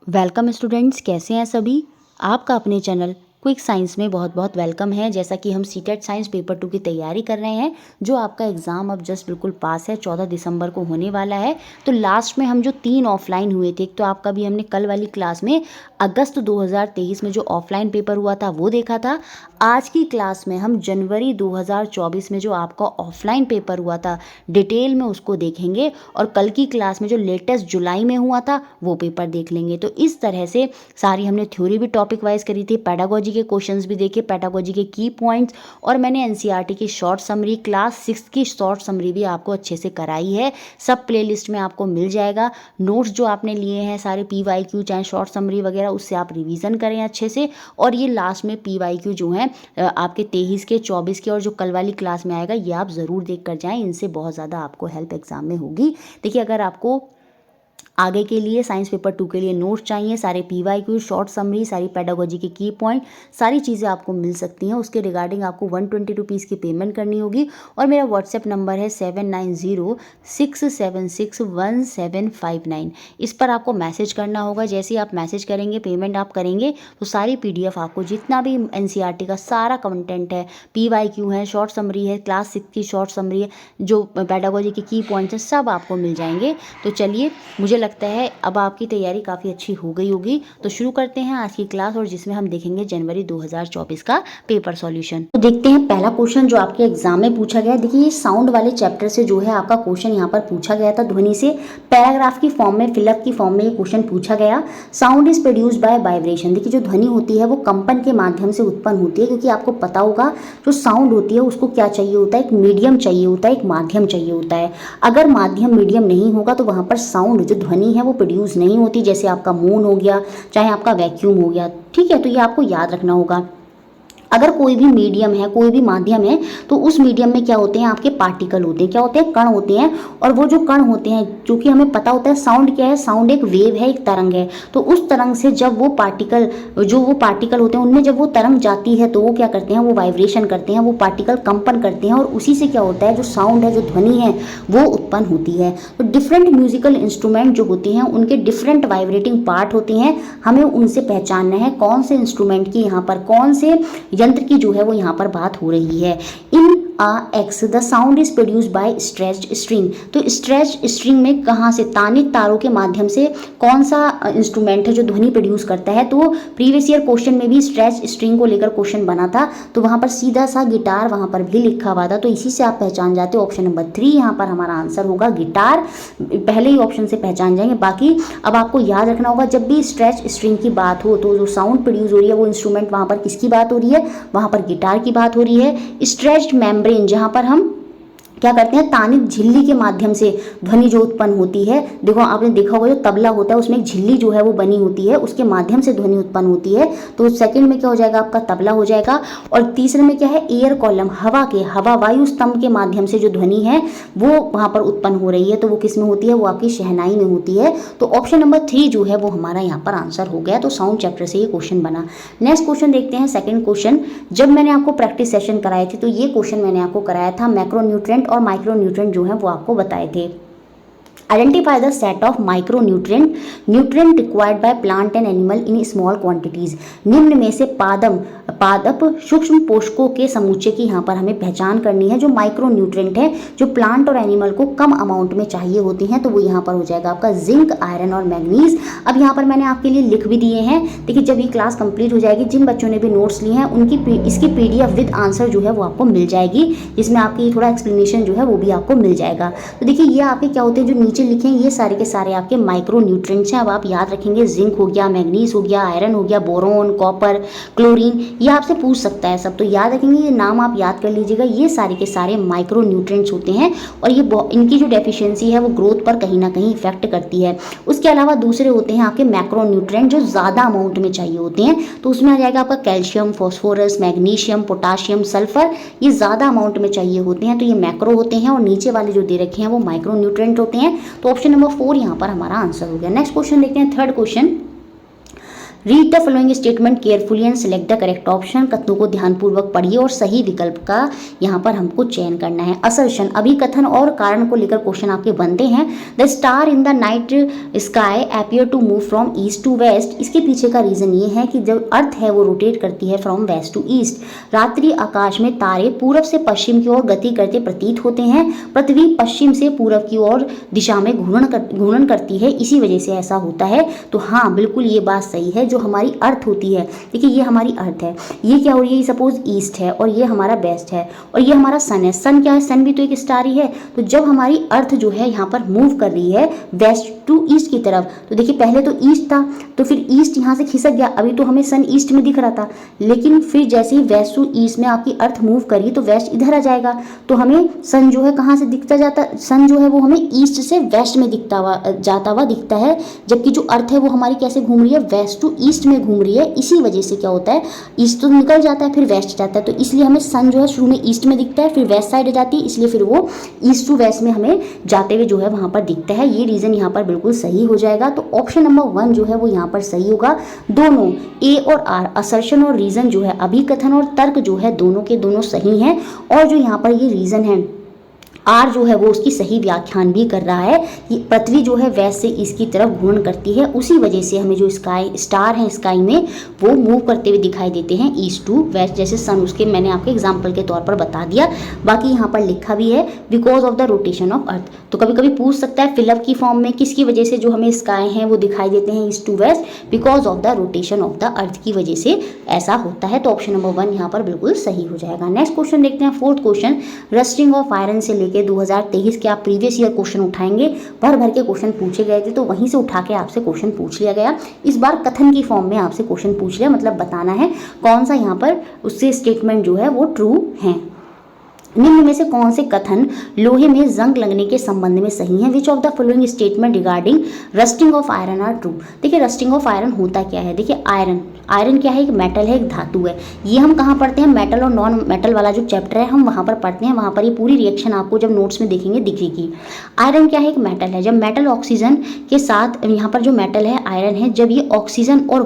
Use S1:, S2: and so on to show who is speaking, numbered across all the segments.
S1: Welcome students, कैसे हैं सभी। आपका अपने चैनल क्विक साइंस में बहुत बहुत वेलकम है। जैसा कि हम सीटेट साइंस पेपर 2 की तैयारी कर रहे हैं, जो आपका एग्ज़ाम अब जस्ट बिल्कुल पास है, 14 दिसंबर को होने वाला है। तो लास्ट में हम जो 3 ऑफलाइन हुए थे, तो आपका भी हमने कल वाली क्लास में अगस्त 2023 में जो ऑफलाइन पेपर हुआ था वो देखा था। आज की क्लास में हम जनवरी 2024 में जो आपका ऑफलाइन पेपर हुआ था डिटेल में उसको देखेंगे, और कल की क्लास में जो लेटेस्ट जुलाई में हुआ था वो पेपर देख लेंगे। तो इस तरह से सारी हमने थ्योरी भी टॉपिक वाइज करी थी, पेडागोजी के क्वेश्चंस भी देखे, पेडागोजी के की पॉइंट्स, और मैंने एनसीईआरटी की शॉर्ट समरी, क्लास 6 की शॉर्ट समरी भी आपको अच्छे से कराई है। सब प्लेलिस्ट में आपको मिल जाएगा। नोट्स जो आपने लिए हैं सारे पीवाईक्यू चाहे शॉर्ट समरी वगैरह, उससे आप रिवीजन करें अच्छे से। और ये लास्ट में पीवाईक्यू जो हैं आपके 23 के, 24 के और जो कल वाली क्लास में आएगा, ये आप ज़रूर देख कर जाएँ। इनसे बहुत ज़्यादा आपको हेल्प एग्जाम में होगी। देखिए, अगर आपको आगे के लिए साइंस पेपर 2 के लिए नोट्स चाहिए, सारे पीवाईक्यू, शॉर्ट समरी, सारी पेडागोजी के की पॉइंट, सारी चीज़ें आपको मिल सकती हैं। उसके रिगार्डिंग आपको 120 रुपीज़ की पेमेंट करनी होगी। और मेरा व्हाट्सएप नंबर है 7906761759। इस पर आपको मैसेज करना होगा। जैसे ही आप मैसेज करेंगे, पेमेंट आप करेंगे, तो सारी PDF आपको, जितना भी एनसीईआरटी का सारा कंटेंट है, पीवाईक्यू है, शॉर्ट समरी है, क्लास 6 की शॉर्ट समरी है, जो पेडागोजी के की पॉइंट्स हैं, सब आपको मिल जाएंगे। तो चलिए, मुझे लगता है अब आपकी तैयारी काफ़ी अच्छी हो गई होगी। तो शुरू करते हैं आज की क्लास, और जिसमें हम देखेंगे जनवरी 2024 का पेपर सॉल्यूशन। तो देखते हैं पहला क्वेश्चन जो आपके एग्जाम में पूछा गया है। देखिए, ये साउंड वाले चैप्टर से जो है आपका क्वेश्चन यहाँ पर पूछा गया था, ध्वनि से पैराग्राफ की फॉर्म में, फिलअप की फॉर्म में ये क्वेश्चन पूछा गया। Sound is produced bye vibration. देखिए, जो ध्वनि होती है वो कंपन के माध्यम से उत्पन्न होती है, क्योंकि आपको पता होगा जो साउंड होती है उसको क्या चाहिए होता है, एक मीडियम चाहिए होता है, एक माध्यम चाहिए होता है। अगर माध्यम मीडियम नहीं होगा तो वहाँ पर साउंड जो ध्वनि है वो प्रोड्यूस नहीं होती। जैसे आपका मौन हो गया, चाहे आपका वैक्यूम हो गया, ठीक है। तो ये आपको याद रखना होगा। अगर कोई भी मीडियम है, कोई भी माध्यम है, तो उस मीडियम में क्या होते हैं, आपके पार्टिकल होते हैं। क्या होते हैं? कण होते हैं। और वो जो कण होते हैं, क्योंकि हमें पता होता है साउंड क्या है, साउंड एक वेव है, एक तरंग है। तो उस तरंग से जब वो पार्टिकल, जो वो पार्टिकल होते हैं, उनमें जब वो तरंग जाती है तो वो क्या करते हैं, वो वाइब्रेशन करते हैं, वो पार्टिकल कंपन करते हैं, और उसी से क्या होता है, जो साउंड है, जो ध्वनि है, वो उत्पन्न होती है। तो डिफरेंट म्यूजिकल इंस्ट्रूमेंट जो होते हैं उनके डिफरेंट वाइब्रेटिंग पार्ट होते हैं। हमें उनसे पहचानना है कौन से इंस्ट्रूमेंट की यहाँ पर, कौन से यंत्र की जो है वो यहाँ पर बात हो रही है। In X the sound is produced by stretched string. तो स्ट्रेच्ड स्ट्रिंग में कहाँ से, तानित तारों के माध्यम से कौन सा इंस्ट्रूमेंट है जो ध्वनि प्रोड्यूस करता है। तो प्रीवियस ईयर क्वेश्चन में भी स्ट्रेच्ड स्ट्रिंग को लेकर क्वेश्चन बना था, तो वहाँ पर सीधा सा गिटार वहाँ पर भी लिखा हुआ था। तो इसी से आप पहचान जाते हो। ऑप्शन नंबर 3 यहाँ पर हमारा आंसर होगा, गिटार। पहले ही ऑप्शन से पहचान जाएंगे। बाकी अब आपको याद रखना होगा, जब भी स्ट्रेच्ड स्ट्रिंग की बात हो तो जो साउंड प्रोड्यूस हो रही है वो इंस्ट्रूमेंट, वहाँ पर किसकी बात हो रही है, वहाँ पर गिटार की बात हो रही है। स्ट्रेच्ड मेम्ब्रेन, जहाँ पर हम क्या करते हैं, तानित झिल्ली के माध्यम से ध्वनि जो उत्पन्न होती है। देखो, आपने देखा होगा जो तबला होता है उसमें एक झिल्ली जो है वो बनी होती है, उसके माध्यम से ध्वनि उत्पन्न होती है। तो सेकंड में क्या हो जाएगा, आपका तबला हो जाएगा। और तीसरे में क्या है, एयर कॉलम, हवा वायु स्तंभ के माध्यम से जो ध्वनि है वो वहाँ पर उत्पन्न हो रही है। तो वो किस में होती है, वो आपकी शहनाई में होती है। तो ऑप्शन नंबर 3 जो है वो हमारा यहाँ पर आंसर हो गया। तो साउंड चैप्टर से ये क्वेश्चन बना। नेक्स्ट क्वेश्चन देखते हैं, सेकंड क्वेश्चन। जब मैंने आपको प्रैक्टिस सेशन कराए थे तो ये क्वेश्चन मैंने आपको कराया था, मैक्रोन्यूट्रेंट और माइक्रोन्यूट्रेंट जो है वो आपको बताए थे। Identify the set of micronutrient required by plant and animal in small quantities। निम्न में से पादप सूक्ष्म पोषकों के समुच्चय की यहाँ पर हमें पहचान करनी है। जो माइक्रोन्यूट्रेंट है, जो प्लांट और एनिमल को कम अमाउंट में चाहिए होती हैं, तो वो यहाँ पर हो जाएगा आपका जिंक, आयरन और मैग्नीज। अब यहाँ पर मैंने आपके लिए लिख भी दिए हैं। देखिए, जब ये क्लास कंप्लीट हो जाएगी, जिन बच्चों ने भी नोट्स लिए हैं उनकी इसकी PDF विद आंसर जो है वो आपको मिल जाएगी, जिसमें आपकी थोड़ा एक्सप्लेनेशन जो है वो भी आपको मिल जाएगा। तो देखिए, ये आपके क्या होते हैं, जो नीचे लिखे हैं ये सारे के सारे आपके माइक्रो न्यूट्रिएंट्स हैं। अब आप याद रखेंगे, जिंक हो गया, मैग्नीज हो गया, आयरन हो गया, बोरोन, कॉपर, क्लोरीन, ये आपसे पूछ सकता है सब। तो याद रखेंगे, ये नाम आप याद कर लीजिएगा। ये सारे के सारे माइक्रो न्यूट्रिएंट्स होते हैं, और ये इनकी जो डेफिशिएंसी है वो ग्रोथ पर कहीं ना कहीं इफेक्ट करती है। उसके अलावा दूसरे होते हैं आपके मैक्रो न्यूट्रिएंट जो ज़्यादा अमाउंट में चाहिए होते हैं। तो उसमें आ जाएगा आपका calcium, phosphorus, magnesium, potassium, sulphur, ये ज़्यादा अमाउंट में चाहिए होते हैं। तो ये मैक्रो होते हैं, और नीचे वाले जो दे रखे हैं वो माइक्रो न्यूट्रिएंट होते हैं। तो ऑप्शन नंबर 4 यहाँ पर हमारा आंसर हो गया। नेक्स्ट क्वेश्चन देखते हैं, third question. Read the following statement carefully and select the correct option. कथनों को ध्यानपूर्वक पढ़िए और सही विकल्प का यहाँ पर हमको चयन करना है। असर्शन, अभिकथन और कारण को लेकर क्वेश्चन आपके बनते हैं। The star in the night sky appear to move from east to west. इसके पीछे का रीजन ये है कि जब अर्थ है वो रोटेट करती है फ्रॉम वेस्ट टू ईस्ट। रात्रि आकाश में तारे पूर्व से पश्चिम की ओर गति करते प्रतीत होते हैं। पृथ्वी पश्चिम से पूर्व की ओर दिशा में घूर्णन करती है, इसी वजह से ऐसा होता है। तो हाँ, बिल्कुल ये बात सही है। जो हमारी अर्थ होती है, देखिए ये हमारी अर्थ है, ये क्या हो रही है, सपोज ईस्ट है और ये हमारा वेस्ट है और ये हमारा सन है। सन क्या है, सन भी तो एक स्टार ही है। तो जब हमारी अर्थ जो है यहाँ पर मूव कर रही है वेस्ट टू ईस्ट की तरफ, तो देखिए पहले तो ईस्ट था, तो फिर ईस्ट यहाँ से खिसक गया, अभी तो हमें सन ईस्ट में दिख रहा था, लेकिन फिर जैसे ही वेस्ट टू ईस्ट में आपकी अर्थ मूव करी तो वेस्ट इधर आ जाएगा, तो हमें सन जो है कहाँ से दिखता जाता, सन जो है वो हमें ईस्ट से वेस्ट में जाता हुआ दिखता है, जबकि जो अर्थ है वो हमारी कैसे घूम रही है, वेस्ट टू ईस्ट में घूम रही है। इसी वजह से क्या होता है, ईस्ट तो निकल जाता है फिर वेस्ट जाता है, तो इसलिए हमें सन जो है शुरू में ईस्ट में दिखता है, फिर वेस्ट साइड जाती है, इसलिए फिर वो ईस्ट टू वेस्ट में हमें जाते हुए जो है वहाँ पर दिखता है। ये रीजन यहाँ पर बिल्कुल सही हो जाएगा। तो ऑप्शन नंबर 1 जो है वो यहाँ पर सही होगा। दोनों ए और आर, असर्शन और रीजन जो है, अभिकथन और तर्क जो है, दोनों के दोनों सही हैं। और जो यहाँ पर ये रीजन है आर जो है वो उसकी सही व्याख्यान भी कर रहा है कि पृथ्वी जो है वेस्ट से इसकी तरफ घूर्णन करती है, उसी वजह से हमें जो स्टार है स्काई में वो मूव करते हुए दिखाई देते हैं ईस्ट टू वेस्ट, जैसे सन, उसके मैंने आपके एग्जाम्पल के तौर पर बता दिया। बाकी यहाँ पर लिखा भी है because of the rotation of earth. तो कभी कभी पूछ सकता है फिलअप की फॉर्म में किसकी वजह से जो हमें स्काई हैं वो दिखाई देते हैं east to west, because of the rotation of the earth की वजह से ऐसा होता है। तो ऑप्शन नंबर 1 यहाँ पर बिल्कुल सही हो जाएगा। नेक्स्ट क्वेश्चन देखते हैं, 4th question, rusting of iron से लेकर 2023 के आप प्रीवियस ईयर क्वेश्चन उठाएंगे, भर भर के क्वेश्चन पूछे गए थे, तो वहीं से उठा के आपसे क्वेश्चन पूछ लिया गया। इस बार कथन की फॉर्म में आपसे क्वेश्चन पूछ लिया, मतलब बताना है कौन सा यहाँ पर उससे स्टेटमेंट जो है वो ट्रू है। निम्न में से कौन से कथन लोहे में जंग लगने के संबंध में सही है? Which of the following statement regarding rusting of iron are true? देखिए रस्टिंग ऑफ आयरन होता क्या है, देखिए आयरन क्या है, एक मेटल है, एक धातु है। ये हम कहाँ पढ़ते हैं, मेटल और नॉन मेटल वाला जो चैप्टर है हम वहाँ पर पढ़ते हैं, वहाँ पर ये पूरी रिएक्शन आपको जब नोट्स में देखेंगे दिखेगी। आयरन क्या है, एक मेटल है। जब मेटल ऑक्सीजन के साथ, यहाँ पर जो मेटल है आयरन है, जब ये ऑक्सीजन और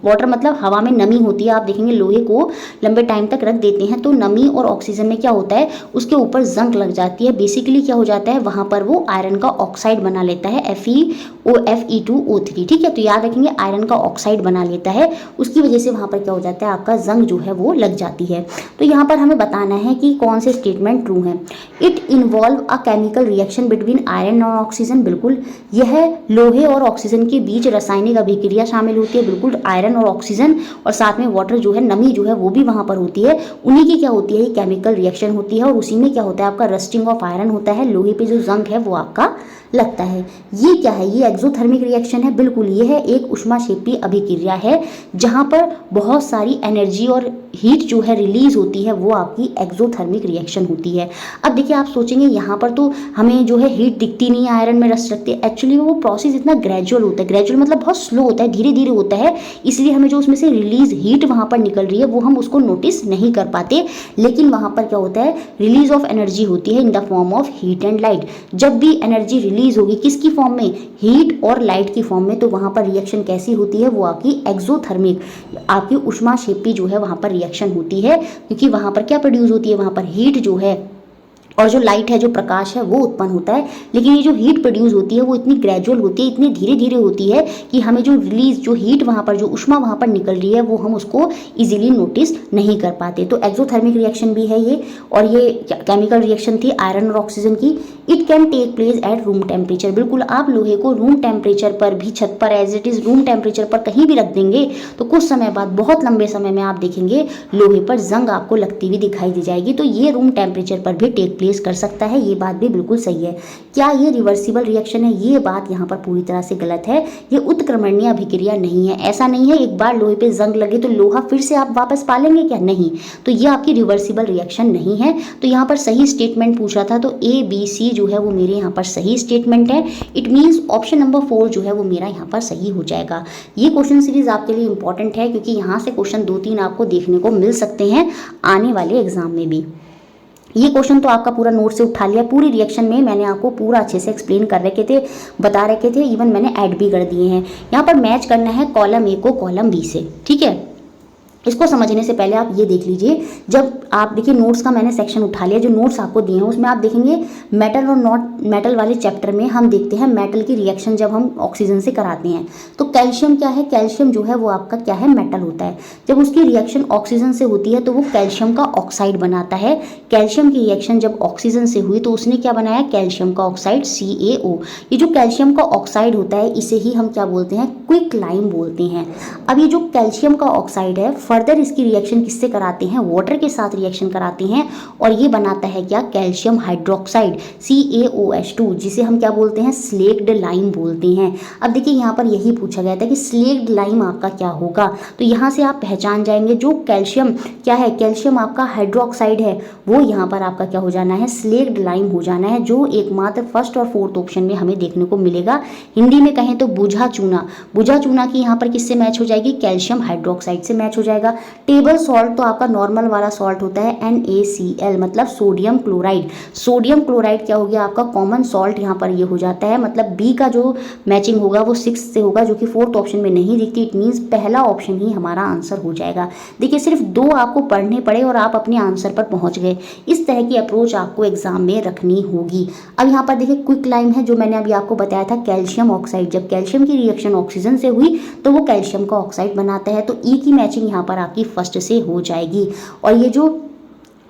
S1: वाटर मतलब हवा में नमी होती है, आप देखेंगे लोहे को लंबे टाइम तक रख देते हैं तो नमी और ऑक्सीजन में क्या होता है, उसके ऊपर जंग लग जाती है। बेसिकली क्या हो जाता है, वहाँ पर वो आयरन का ऑक्साइड बना लेता है, Fe2O3, ठीक है। तो याद रखेंगे आयरन का ऑक्साइड बना लेता है, उसकी वजह से वहाँ पर क्या हो जाता है, आपका जंग जो है वो लग जाती है। तो यहाँ पर हमें बताना है कि कौन से स्टेटमेंट ट्रू है। It involve a chemical reaction between iron और ऑक्सीजन, बिल्कुल यह लोहे और ऑक्सीजन के बीच रासायनिक अभिक्रिया शामिल होती है, बिल्कुल आयरन और ऑक्सीजन और साथ में वाटर जो है, नमी जो है वो भी वहाँ पर होती है, उन्हीं की क्या होती है, ये केमिकल रिएक्शन होती है और उसी में क्या होता है, आपका रस्टिंग ऑफ आयरन होता है, लोहे पे जो जंग है वो आपका लगता है। ये क्या है, ये एक्सोथर्मिक रिएक्शन है, बिल्कुल ये है एक ऊष्माक्षेपी अभिक्रिया है जहां पर बहुत सारी एनर्जी और हीट जो है रिलीज होती है, वो आपकी एक्सोथर्मिक रिएक्शन होती है। अब देखिए आप सोचेंगे यहाँ पर तो हमें जो है हीट दिखती नहीं है, आयरन में रस्ट रखते हैं, एक्चुअली वो प्रोसेस इतना ग्रेजुअल होता है, ग्रेजुअल मतलब बहुत स्लो होता है, धीरे धीरे होता है, इसलिए हमें जो उसमें से रिलीज हीट वहाँ पर निकल रही है वो हम उसको नोटिस नहीं कर पाते। लेकिन वहाँ पर क्या होता है, रिलीज ऑफ एनर्जी होती है in the form of heat and light. जब भी एनर्जी रिलीज होगी किसकी फॉर्म में, हीट और लाइट की फॉर्म में, तो वहाँ पर रिएक्शन कैसी होती है, वो आपकी एक्सोथर्मिक, आपकी ऊष्माक्षेपी जो है वहाँ पर रिएक्शन होती है, क्योंकि वहाँ पर क्या प्रोड्यूस होती है, वहाँ पर हीट जो है और जो लाइट है, जो प्रकाश है वो उत्पन्न होता है। लेकिन ये जो हीट प्रोड्यूस होती है वो इतनी ग्रेजुअल होती है, इतनी धीरे धीरे होती है कि हमें जो रिलीज, जो हीट वहाँ पर, जो ऊष्मा वहाँ पर निकल रही है वो हम उसको इजीली नोटिस नहीं कर पाते। तो एक्सोथर्मिक रिएक्शन भी है ये, और ये केमिकल रिएक्शन थी आयरन और ऑक्सीजन की। It can take place at room temperature, बिल्कुल आप लोहे को रूम टेम्परेचर पर भी, छत पर as it is room temperature पर कहीं भी रख देंगे तो कुछ समय बाद, बहुत लंबे समय में आप देखेंगे लोहे पर जंग आपको लगती हुई दिखाई दी जाएगी। तो ये रूम टेम्परेचर पर भी टेक प्लेस कर सकता है, ये बात भी बिल्कुल सही है। क्या ये रिवर्सिबल रिएक्शन है, ये बात यहाँ पर पूरी तरह से गलत है। ये उत्क्रमणीय अभिक्रिया नहीं है, ऐसा नहीं है एक बार लोहे पे जंग लगे तो लोहा फिर से आप वापस पा लेंगे, क्या नहीं। तो ये आपकी रिवर्सिबल रिएक्शन नहीं है। तो यहाँ पर सही स्टेटमेंट पूछा था, तो A, B, C जो है वो मेरे यहाँ पर सही स्टेटमेंट है। इट मीन्स ऑप्शन नंबर 4 जो है वो मेरा यहाँ पर सही हो जाएगा। ये क्वेश्चन सीरीज आपके लिए इंपॉर्टेंट है क्योंकि यहाँ से क्वेश्चन 2-3 आपको देखने को मिल सकते हैं आने वाले एग्जाम में भी। ये क्वेश्चन तो आपका पूरा नोट से उठा लिया, पूरी रिएक्शन में मैंने आपको पूरा अच्छे से एक्सप्लेन कर रखे थे, बता रखे थे, इवन मैंने ऐड भी कर दिए हैं। यहाँ पर मैच करना है कॉलम ए को कॉलम बी से, ठीक है। इसको समझने से पहले आप ये देख लीजिए, जब आप देखिए नोट्स का मैंने सेक्शन उठा लिया, जो नोट्स आपको दिए हैं उसमें आप देखेंगे मेटल और नॉट मेटल वाले चैप्टर में हम देखते हैं मेटल की रिएक्शन जब हम ऑक्सीजन से कराते हैं। तो कैल्शियम क्या है, कैल्शियम जो है वो आपका क्या है, मेटल होता है। जब उसकी रिएक्शन ऑक्सीजन से होती है तो वो कैल्शियम का ऑक्साइड बनाता है। कैल्शियम की रिएक्शन जब ऑक्सीजन से हुई तो उसने क्या बनाया, कैल्शियम का ऑक्साइड CaO। ये जो कैल्शियम का ऑक्साइड होता है इसे ही हम क्या बोलते हैं, क्विक लाइम बोलते हैं। अब ये जो कैल्शियम का ऑक्साइड है, फर्दर इसकी रिएक्शन किससे कराते हैं, वाटर के साथ रिएक्शन कराते हैं और ये बनाता है क्या, कैल्शियम हाइड्रोक्साइड CaOH2, जिसे हम क्या बोलते हैं, स्लेक्ड लाइम बोलते हैं। अब देखिए यहाँ पर यही पूछा गया था कि स्लेक्ड लाइम आपका क्या होगा, तो यहाँ से आप पहचान जाएंगे जो कैल्शियम क्या है, कैल्शियम आपका हाइड्रोक्साइड है, वो यहाँ पर आपका क्या हो जाना है, स्लेक्ड लाइम हो जाना है, जो एकमात्र फर्स्ट और फोर्थ ऑप्शन में हमें देखने को मिलेगा। हिंदी में कहें तो बुझा चूना, बुझा चूना की यहाँ पर किससे मैच हो जाएगी, कैल्शियम हाइड्रोक्साइड से मैच हो जाएगा। टेबल सॉल्ट तो आपका नॉर्मल वाला सॉल्ट होता है NaCl, मतलब सोडियम क्लोराइड। सोडियम क्लोराइड क्या हो गया आपका, कॉमन सॉल्ट यहाँ पर ये हो जाता है, मतलब बी का जो मैचिंग होगा वो 6 से होगा, जो कि फोर्थ ऑप्शन में नहीं दिखती। इट मीन्स पहला ऑप्शन ही हमारा आंसर हो जाएगा। देखिए सिर्फ 2 आपको पढ़ने पड़े और आप अपने आंसर पर पहुंच गए। इस तरह की अप्रोच आपको एग्जाम में रखनी होगी। अब यहाँ पर देखिए क्विक लाइम है, जो मैंने अभी आपको बताया था, कैल्शियम ऑक्साइड। जब कैल्शियम की रिएक्शन ऑक्सीजन से हुई तो वो कैल्शियम का ऑक्साइड बनाता है, तो ई की मैचिंग यहाँ पर आपकी फर्स्ट से हो जाएगी। और ये जो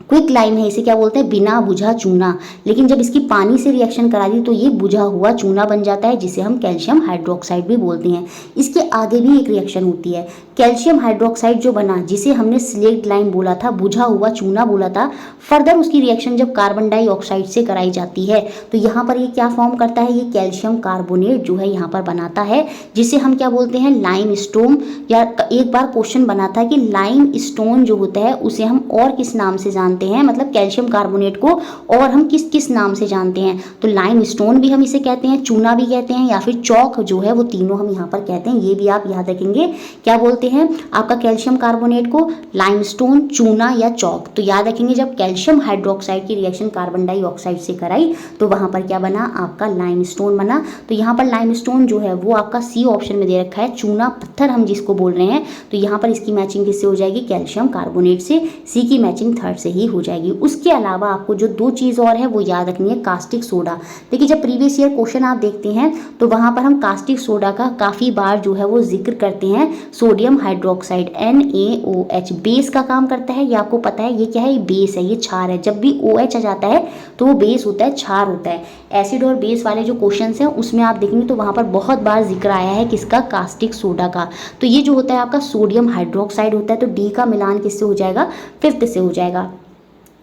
S1: क्विक लाइम है इसे क्या बोलते हैं, बिना बुझा चूना। लेकिन जब इसकी पानी से रिएक्शन करा दी तो ये बुझा हुआ चूना बन जाता है, जिसे हम कैल्शियम हाइड्रोक्साइड भी बोलते हैं। इसके आगे भी एक रिएक्शन होती है, कैल्शियम हाइड्रोक्साइड जो बना, जिसे हमने स्लेक्ड लाइम बोला था, बुझा हुआ चूना बोला था, फर्दर उसकी रिएक्शन जब कार्बन डाइऑक्साइड से कराई जाती है तो यहाँ पर ये क्या फॉर्म करता है, ये कैल्शियम कार्बोनेट जो है यहाँ पर बनाता है, जिसे हम क्या बोलते हैं, लाइम स्टोन। या एक बार क्वेश्चन बना था कि लाइम स्टोन जो होता है उसे हम और किस नाम से जानते हैं, मतलब कैल्शियम कार्बोनेट को और हम किस किस नाम से जानते हैं, तो लाइम स्टोन भी हम इसे कहते हैं, चूना भी कहते हैं, या फिर चौक जो है वो तीनों हम यहाँ पर कहते हैं। ये भी आप याद रखेंगे, क्या बोलते हैं आपका कैल्शियम कार्बोनेट को, लाइमस्टोन, चूना या चौक। तो याद रखेंगे जब कैल्शियम हाइड्रोक्साइड की रिएक्शन कार्बन डाइऑक्साइड से कराई तो वहां पर क्या बना, आपका लाइमस्टोन बना। तो यहाँ पर लाइमस्टोन जो है वो आपका सी ऑप्शन में दे रखा है, चूना पत्थर हम जिसको बोल रहे हैं। तो यहाँ पर इसकी मैचिंग किससे हो जाएगी, कैल्शियम कार्बोनेट से। सी की मैचिंग थर्ड से ही हो जाएगी। उसके अलावा आपको जो 2 चीज़ और है वो याद रखनी है, कास्टिक सोडा। देखिए जब प्रीवियस ईयर क्वेश्चन आप देखते हैं तो वहां पर हम कास्टिक सोडा का काफ़ी बार जो है वो जिक्र करते हैं। सोडियम हाइड्रोक्साइड NaOH बेस का काम करता है, ये आपको पता है। ये क्या है, ये बेस है, ये क्षार है। जब भी OH आ जाता है तो वो बेस होता है, क्षार होता है। एसिड और बेस वाले जो क्वेश्चंस हैं उसमें आप देखेंगे तो वहाँ पर बहुत बार जिक्र आया है किसका, कास्टिक सोडा का। तो ये जो होता है आपका सोडियम हाइड्रोक्साइड होता है। तो डी का मिलान किससे हो जाएगा, 5th से हो जाएगा।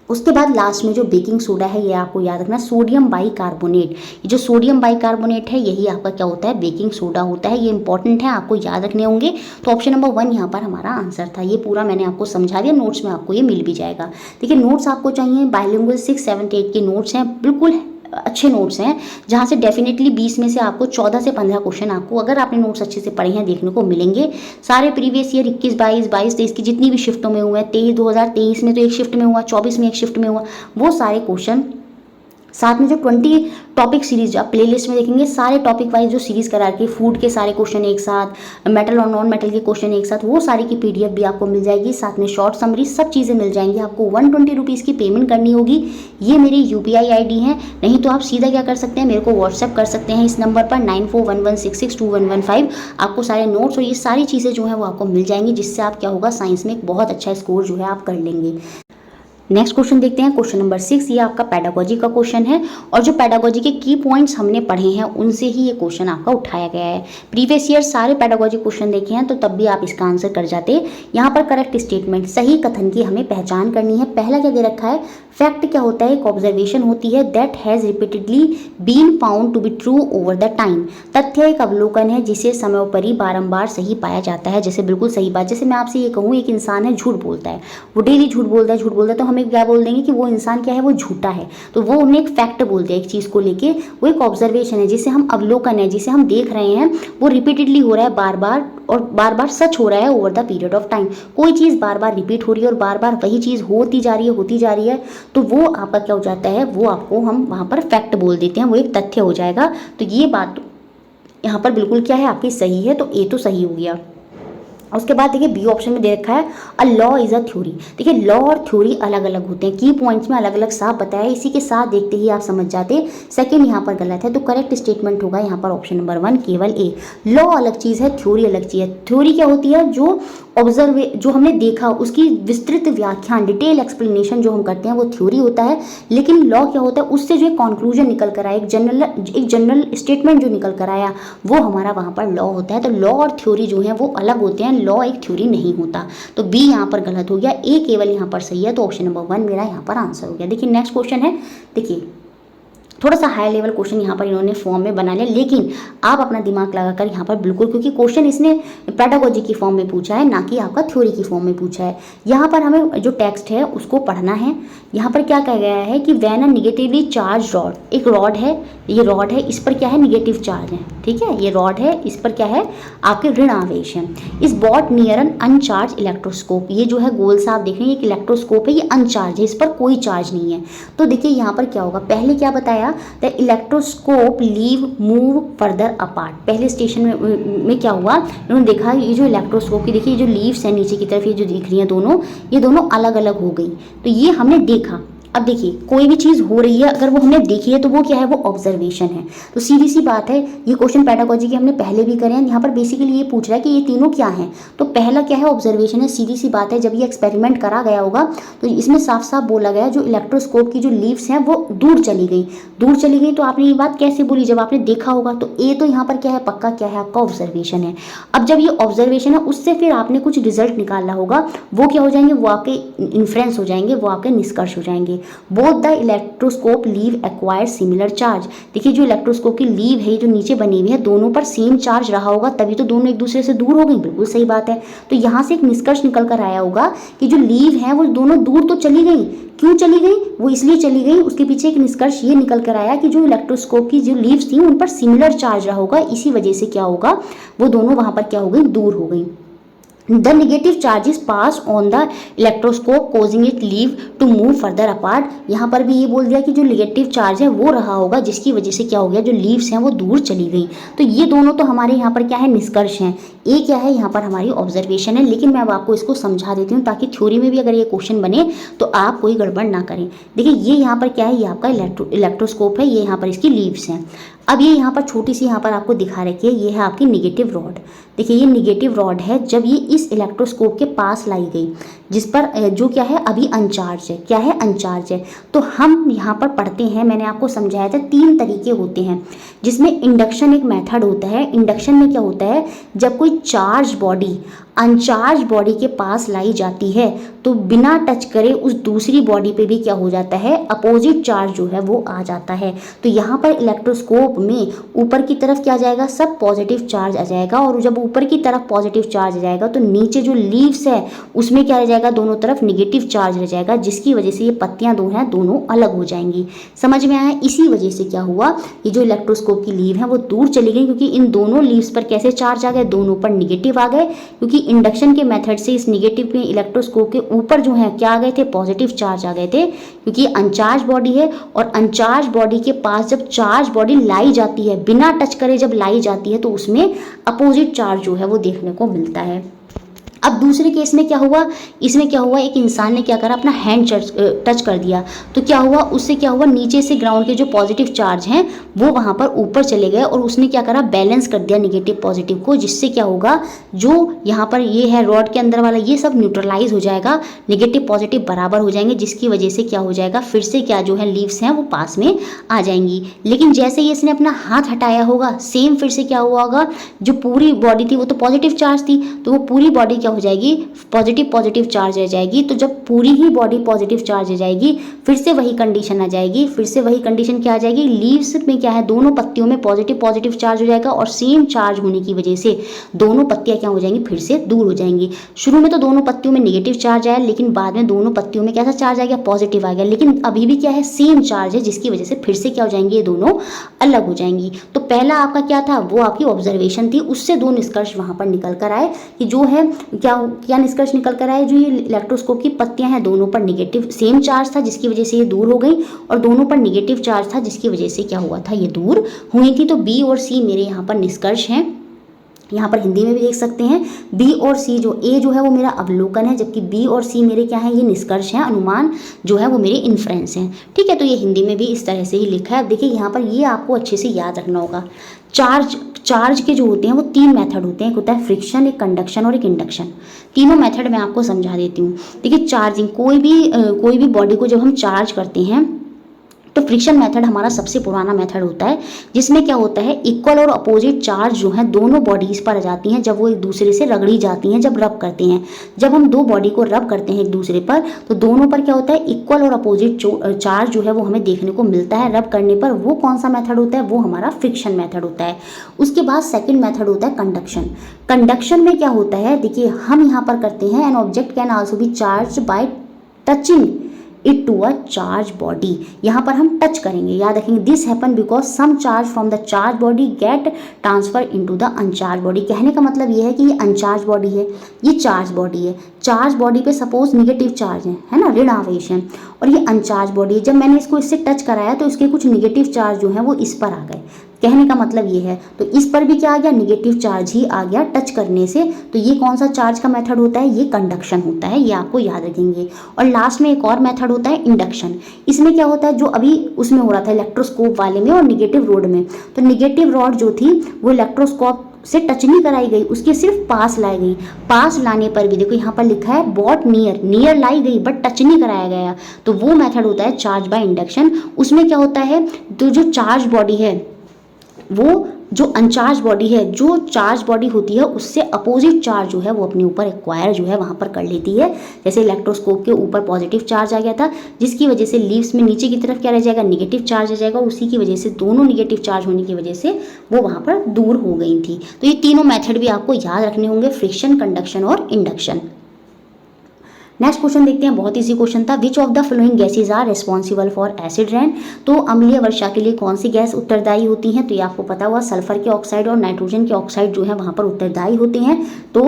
S1: उसके बाद लास्ट में जो बेकिंग सोडा है ये आपको याद रखना, सोडियम बाइकार्बोनेट। ये जो सोडियम बाइकार्बोनेट है यही आपका क्या होता है, बेकिंग सोडा होता है। ये इंपॉर्टेंट है, आपको याद रखने होंगे। तो ऑप्शन नंबर 1 यहाँ पर हमारा आंसर था। ये पूरा मैंने आपको समझा दिया, नोट्स में आपको ये मिल भी जाएगा। देखिए नोट्स आपको चाहिए, बाइलिंगुअल 6, 7, 8 के नोट्स हैं, बिल्कुल अच्छे नोट्स हैं, जहाँ से डेफिनेटली 20 में से आपको 14 से 15 क्वेश्चन आपको, अगर आपने नोट्स अच्छे से पढ़े हैं, देखने को मिलेंगे। सारे प्रीवियस ईयर 21, 22, 23 की जितनी भी शिफ्टों में हुए हैं, 2023 में तो एक शिफ्ट में हुआ, 24 में एक शिफ्ट में हुआ, वो सारे क्वेश्चन, साथ में जो 20 टॉपिक सीरीज आप प्लेलिस्ट में देखेंगे, सारे टॉपिक वाइज जो सीरीज करा के, फूड के सारे क्वेश्चन एक साथ, मेटल और नॉन मेटल के क्वेश्चन एक साथ, वो सारी की PDF भी आपको मिल जाएगी। साथ में शॉर्ट समरी, सब चीज़ें मिल जाएंगी। आपको 120 रुपीज़ की पेमेंट करनी होगी। ये मेरी UPI ID है, नहीं तो आप सीधा क्या कर सकते हैं, मेरे को व्हाट्सएप कर सकते हैं इस नंबर पर 9411662115। आपको सारे नोट्स और ये सारी चीज़ें जो है वो आपको मिल जाएंगी, जिससे आप क्या होगा, साइंस में एक बहुत अच्छा स्कोर जो है आप कर लेंगे। नेक्स्ट क्वेश्चन देखते हैं, क्वेश्चन नंबर 6। ये आपका पेडागोजी का क्वेश्चन है और जो पेडागोजी के की पॉइंट्स हमने पढ़े हैं उनसे ही ये क्वेश्चन आपका उठाया गया है। प्रीवियस ईयर सारे पेडागोजी क्वेश्चन देखे हैं तो तब भी आप इसका आंसर कर जाते। यहाँ पर करेक्ट स्टेटमेंट, सही कथन की हमें पहचान करनी है। पहला क्या दे रखा है, फैक्ट क्या होता है, एक ऑब्जर्वेशन होती है, that has repeatedly been found to be true over the time. तथ्य एक अवलोकन है जिसे समयोपरि बारंबार सही पाया जाता है। जैसे बिल्कुल सही बात, जैसे मैं आपसे ये कहूँ, एक इंसान है झूठ बोलता है, वो डेली झूठ बोलता है, तो हमें हमें क्या बोल देंगे कि वो इंसान क्या है, वो झूठा है। तो वो उन्हें एक फैक्ट बोल दिया एक चीज़ को लेके, वो एक ऑब्जर्वेशन है, जिसे हम अवलोकन है, जिसे हम देख रहे हैं, वो रिपीटेडली हो रहा है बार बार, और बार बार सच हो रहा है over the period of time. कोई चीज़ बार बार रिपीट हो रही है और बार बार वही चीज़ होती जा रही है, होती जा रही है, तो वो आपका क्या हो जाता है, वो आपको हम वहाँ पर फैक्ट बोल देते हैं, वो एक तथ्य हो जाएगा। तो ये बात यहाँ पर बिल्कुल क्या है, आपकी सही है, तो ए तो सही हो गया। उसके बाद देखिए बी ऑप्शन में दे रखा है a law is a theory. देखिए लॉ और थ्योरी अलग अलग होते हैं, की पॉइंट्स में अलग अलग साफ बताया, इसी के साथ देखते ही आप समझ जाते। सेकंड यहाँ पर गलत है, तो करेक्ट स्टेटमेंट होगा यहाँ पर ऑप्शन नंबर 1 केवल ए। लॉ अलग चीज़ है, थ्योरी अलग चीज़ है। थ्योरी क्या होती है, जो हमने देखा उसकी विस्तृत व्याख्यान, डिटेल एक्सप्लेनेशन जो हम करते हैं वो थ्योरी होता है। लेकिन लॉ क्या होता है, उससे जो एक कंक्लूजन निकल कर आया, एक जनरल स्टेटमेंट जो निकल कर आया, वो हमारा वहाँ पर लॉ होता है। तो लॉ और थ्योरी जो है वो अलग होते हैं, लॉ एक थ्योरी नहीं होता। तो बी यहाँ पर गलत हो गया, ए केवल यहाँ पर सही है, तो ऑप्शन नंबर 1 मेरा यहाँ पर आंसर हो गया। देखिए नेक्स्ट क्वेश्चन है, देखिए थोड़ा सा हाई लेवल क्वेश्चन यहाँ पर इन्होंने फॉर्म में बना लिया, लेकिन आप अपना दिमाग लगाकर यहाँ पर बिल्कुल, क्योंकि क्वेश्चन इसने पेडागोजी की फॉर्म में पूछा है, ना कि आपका थ्योरी की फॉर्म में पूछा है। यहाँ पर हमें जो टेक्स्ट है उसको पढ़ना है। यहाँ पर क्या कहा गया है कि when a negatively charge rod, एक रॉड है, ये रॉड है, इस पर क्या है, निगेटिव चार्ज है, ठीक है, ये रॉड है, इस पर क्या है, आपके ऋण आवेश है। Is brought near an uncharge electroscope, ये जो है गोल सा आप देख रहे हैं, एक इलेक्ट्रोस्कोप है, ये अनचार्ज है, इस पर कोई चार्ज नहीं है। तो देखिए यहाँ पर क्या होगा, पहले क्या बताया, the electroscope leave move further apart. पहले स्टेशन में क्या हुआ, उन्होंने देखा ये जो इलेक्ट्रोस्कोप की, देखिए ये जो लीव्स है नीचे की तरफ, ये जो दिख रही है दोनों, ये दोनों अलग अलग हो गई। तो ये हमने देखा। अब देखिए कोई भी चीज़ हो रही है, अगर वो हमने देखी है तो वो क्या है, वो ऑब्जर्वेशन है। तो सीधी सी बात है, ये क्वेश्चन पेडागोजी के हमने पहले भी करे हैं। यहाँ पर बेसिकली ये पूछ रहा है कि ये तीनों क्या हैं, तो पहला क्या है, ऑब्जर्वेशन है। सीधी सी बात है, जब ये एक्सपेरिमेंट करा गया होगा तो इसमें साफ साफ बोला गया, जो इलेक्ट्रोस्कोप की जो लीव्स हैं वो दूर चली गई, दूर चली गई। तो आपने ये बात कैसे बोली, जब आपने देखा होगा। तो ए तो यहाँ पर क्या है, पक्का क्या है, आपका ऑब्जर्वेशन है। अब जब ये ऑब्जर्वेशन है, उससे फिर आपने कुछ रिजल्ट निकालना होगा, वो क्या हो जाएंगे, वो आपके इन्फ्रेंस हो जाएंगे, वो आपके निष्कर्ष हो जाएंगे। Both the electroscope leave acquire similar charge. देखिए जो इलेक्ट्रोस्कोप की लीव है, जो नीचे बनी हुई है, दोनों पर सेम चार्ज रहा होगा, तभी तो दोनों एक दूसरे से दूर हो गई। बिल्कुल सही बात है। तो यहाँ से एक निष्कर्ष निकल कर आया होगा कि जो लीव है वो दोनों दूर तो चली गई। क्यों चली गई, वो इसलिए चली गई, उसके पीछे एक निष्कर्ष ये निकल कर आया कि जो इलेक्ट्रोस्कोप की जो लीव्स थी उन पर सिमिलर चार्ज रहा होगा, इसी वजह से क्या होगा, वो दोनों वहां पर क्या हो गई, दूर हो गई। The negative charges pass on the electroscope causing it leave to move further apart। यहाँ पर भी ये बोल दिया कि जो नेगेटिव चार्ज है वो रहा होगा, जिसकी वजह से क्या हो गया, जो लीव्स हैं वो दूर चली गई। तो ये दोनों तो हमारे यहाँ पर क्या है, निष्कर्ष हैं। ए क्या है, यहाँ पर हमारी ऑब्जर्वेशन है। लेकिन मैं अब आपको इसको समझा देती हूँ, ताकि थ्योरी में भी अगर ये क्वेश्चन बने तो आप कोई गड़बड़ ना करें। देखिए ये यहाँ पर क्या है, ये आपका इलेक्ट्रोस्कोप है, ये यहाँ पर इसकी लीव्स हैं। अब ये यहाँ पर छोटी सी यहाँ पर आपको दिखा रखी है, ये है आपकी निगेटिव रॉड। देखिए ये निगेटिव रॉड है, जब ये इस इलेक्ट्रोस्कोप के पास लाई गई, जिस पर जो क्या है, अभी अनचार्ज है, क्या है, अनचार्ज है। तो हम यहाँ पर पढ़ते हैं, मैंने आपको समझाया था 3 तरीके होते हैं, जिसमें इंडक्शन एक मेथड होता है। इंडक्शन में क्या होता है, जब कोई चार्ज बॉडी अनचार्ज बॉडी के पास लाई जाती है तो बिना टच करे उस दूसरी बॉडी पे भी क्या हो जाता है, अपोजिट चार्ज जो है वो आ जाता है। तो यहाँ पर इलेक्ट्रोस्कोप में ऊपर की तरफ क्या आ जाएगा, सब पॉजिटिव चार्ज आ जाएगा, और जब ऊपर की तरफ पॉजिटिव चार्ज आ जाएगा तो नीचे जो लीव्स है उसमें क्या रह जाएगा, दोनों तरफ निगेटिव चार्ज रह जाएगा, जिसकी वजह से ये पत्तियाँ दो हैं दोनों अलग हो जाएंगी। समझ में आया। इसी वजह से क्या हुआ, ये जो इलेक्ट्रोस्कोप की लीव है वो दूर चली गई, क्योंकि इन दोनों लीव्स पर कैसे चार्ज आ गए, दोनों पर निगेटिव आ गए, क्योंकि इंडक्शन के मेथड से इस निगेटिव के इलेक्ट्रोस्कोप के ऊपर जो है क्या आ गए थे, पॉजिटिव चार्ज आ गए थे, क्योंकि अनचार्ज बॉडी है। और अनचार्ज बॉडी के पास जब चार्ज बॉडी लाई जाती है, बिना टच करे जब लाई जाती है, तो उसमें अपोजिट चार्ज जो है वो देखने को मिलता है। अब दूसरे केस में क्या हुआ, इसमें क्या हुआ, एक इंसान ने क्या करा, अपना हैंड टच कर दिया, तो क्या हुआ, उससे क्या हुआ, नीचे से ग्राउंड के जो पॉजिटिव चार्ज हैं वो वहाँ पर ऊपर चले गए, और उसने क्या करा, बैलेंस कर दिया निगेटिव पॉजिटिव को, जिससे क्या होगा, जो यहाँ पर ये है रॉड के अंदर वाला, ये सब न्यूट्रलाइज हो जाएगा, निगेटिव पॉजिटिव बराबर हो जाएंगे, जिसकी वजह से क्या हो जाएगा, फिर से क्या जो है लीव्स हैं वो पास में आ जाएंगी। लेकिन जैसे ही इसने अपना हाथ हटाया होगा, सेम फिर से क्या हुआ होगा, जो पूरी बॉडी थी वो तो पॉजिटिव चार्ज थी, तो वो पूरी बॉडी क्या हो जाएगी, पॉजिटिव पॉजिटिव चार्ज रह जाएगी। तो जब पूरी ही बॉडी पॉजिटिव चार्ज रह जाएगी, फिर से वही कंडीशन आ जाएगी, फिर से वही कंडीशन क्या आ जाएगी, लीव्स में क्या है, दोनों पत्तियों में पॉजिटिव पॉजिटिव चार्ज हो जाएगा और सेम चार्ज होने की वजह से दोनों पत्तियां क्या हो जाएंगी, फिर से दूर हो जाएंगी। शुरू में तो दोनों पत्तियों में नेगेटिव चार्ज आया, लेकिन बाद में दोनों पत्तियों में कैसा चार्ज आ गया, पॉजिटिव आ गया, लेकिन अभी भी क्या है, सेम चार्ज है, जिसकी वजह से फिर से क्या हो जाएंगे, ये दोनों अलग हो जाएंगी। तो पहला आपका क्या था, वो आपकी ऑब्जर्वेशन थी, उससे दो निष्कर्ष वहां पर निकल कर आए कि जो है क्या क्या निष्कर्ष निकल कर आए, जो ये इलेक्ट्रोस्कोप की पत्तियां हैं दोनों पर नेगेटिव सेम चार्ज था, जिसकी वजह से ये दूर हो गई, और दोनों पर नेगेटिव चार्ज था, जिसकी वजह से क्या हुआ था, ये दूर हुई थी। तो बी और सी मेरे यहाँ पर निष्कर्ष हैं। यहाँ पर हिंदी में भी देख सकते हैं, बी और सी, जो ए जो है वो मेरा अवलोकन है, जबकि बी और सी मेरे क्या है, ये निष्कर्ष हैं, अनुमान जो है वो मेरे इन्फ्रेंस हैं। ठीक है, तो ये हिंदी में भी इस तरह से ही लिखा है। देखिए यहाँ पर ये आपको अच्छे से याद रखना होगा। चार्ज के जो होते हैं वो तीन मेथड होते हैं, एक होता है फ्रिक्शन, एक कंडक्शन और एक इंडक्शन। तीनों मेथड मैं आपको समझा देती हूँ। देखिए चार्जिंग, कोई भी बॉडी को जब हम चार्ज करते हैं तो फ्रिक्शन मेथड हमारा सबसे पुराना मेथड होता है, जिसमें क्या होता है, इक्वल और अपोजिट चार्ज जो है दोनों बॉडीज पर आ जाती हैं जब वो एक दूसरे से रगड़ी जाती हैं, जब रब करते हैं। जब हम दो बॉडी को रब करते हैं एक दूसरे पर, तो दोनों पर क्या होता है, इक्वल और अपोजिट चार्ज जो है वो हमें देखने को मिलता है रब करने पर। वो कौन सा मेथड होता है, वो हमारा फ्रिक्शन मेथड होता है। उसके बाद सेकेंड मेथड होता है कंडक्शन। कंडक्शन में क्या होता है, देखिए हम यहाँ पर करते हैं, an object can also be charge by touching it to a charge body. यहाँ पर हम टच करेंगे, याद रखेंगे, this happen because some charge from the charge body get transfer into the uncharge body. कहने का मतलब ये है कि ये अनचार्ज बॉडी है, ये चार्ज बॉडी है। चार्ज बॉडी पे सपोज निगेटिव चार्ज है ना, ऋण आवेश है, और ये अनचार्ज बॉडी है। जब मैंने इसको इससे टच कराया तो इसके कुछ निगेटिव चार्ज जो है वो इस पर आ गए। कहने का मतलब ये है, तो इस पर भी क्या आ गया, निगेटिव चार्ज ही आ गया टच करने से। तो ये कौन सा चार्ज का मेथड होता है, ये कंडक्शन होता है, ये आपको याद रखेंगे। और लास्ट में एक और मेथड होता है इंडक्शन। इसमें क्या होता है, जो अभी उसमें हो रहा था इलेक्ट्रोस्कोप वाले में और निगेटिव रॉड में, तो निगेटिव रॉड जो थी वो इलेक्ट्रोस्कोप से टच नहीं कराई गई, उसके सिर्फ पास लाई गई। पास लाने पर भी देखो यहाँ पर लिखा है बॉट नियर लाई गई बट टच नहीं कराया गया, तो वो मेथड होता है चार्ज बाय इंडक्शन। उसमें क्या होता है, तो जो चार्ज बॉडी है वो जो अनचार्ज बॉडी है, जो चार्ज बॉडी होती है उससे अपोजिट चार्ज जो है वो अपने ऊपर एक्वायर जो है वहाँ पर कर लेती है। जैसे इलेक्ट्रोस्कोप के ऊपर पॉजिटिव चार्ज आ गया था, जिसकी वजह से लीव्स में नीचे की तरफ क्या रह जाएगा, निगेटिव चार्ज आ जाएगा। उसी की वजह से दोनों निगेटिव चार्ज होने की वजह से वो वहाँ पर दूर हो गई थी। तो ये तीनों मेथड भी आपको याद रखने होंगे, फ्रिक्शन, कंडक्शन और इंडक्शन। नेक्स्ट क्वेश्चन देखते हैं, बहुत इजी क्वेश्चन था। Which of the following gases are responsible for acid rain. तो अम्लीय वर्षा के लिए कौन सी गैस उत्तरदायी होती हैं, तो ये आपको पता हुआ, सल्फर के ऑक्साइड और नाइट्रोजन के ऑक्साइड जो है वहाँ पर उत्तरदायी होते हैं। तो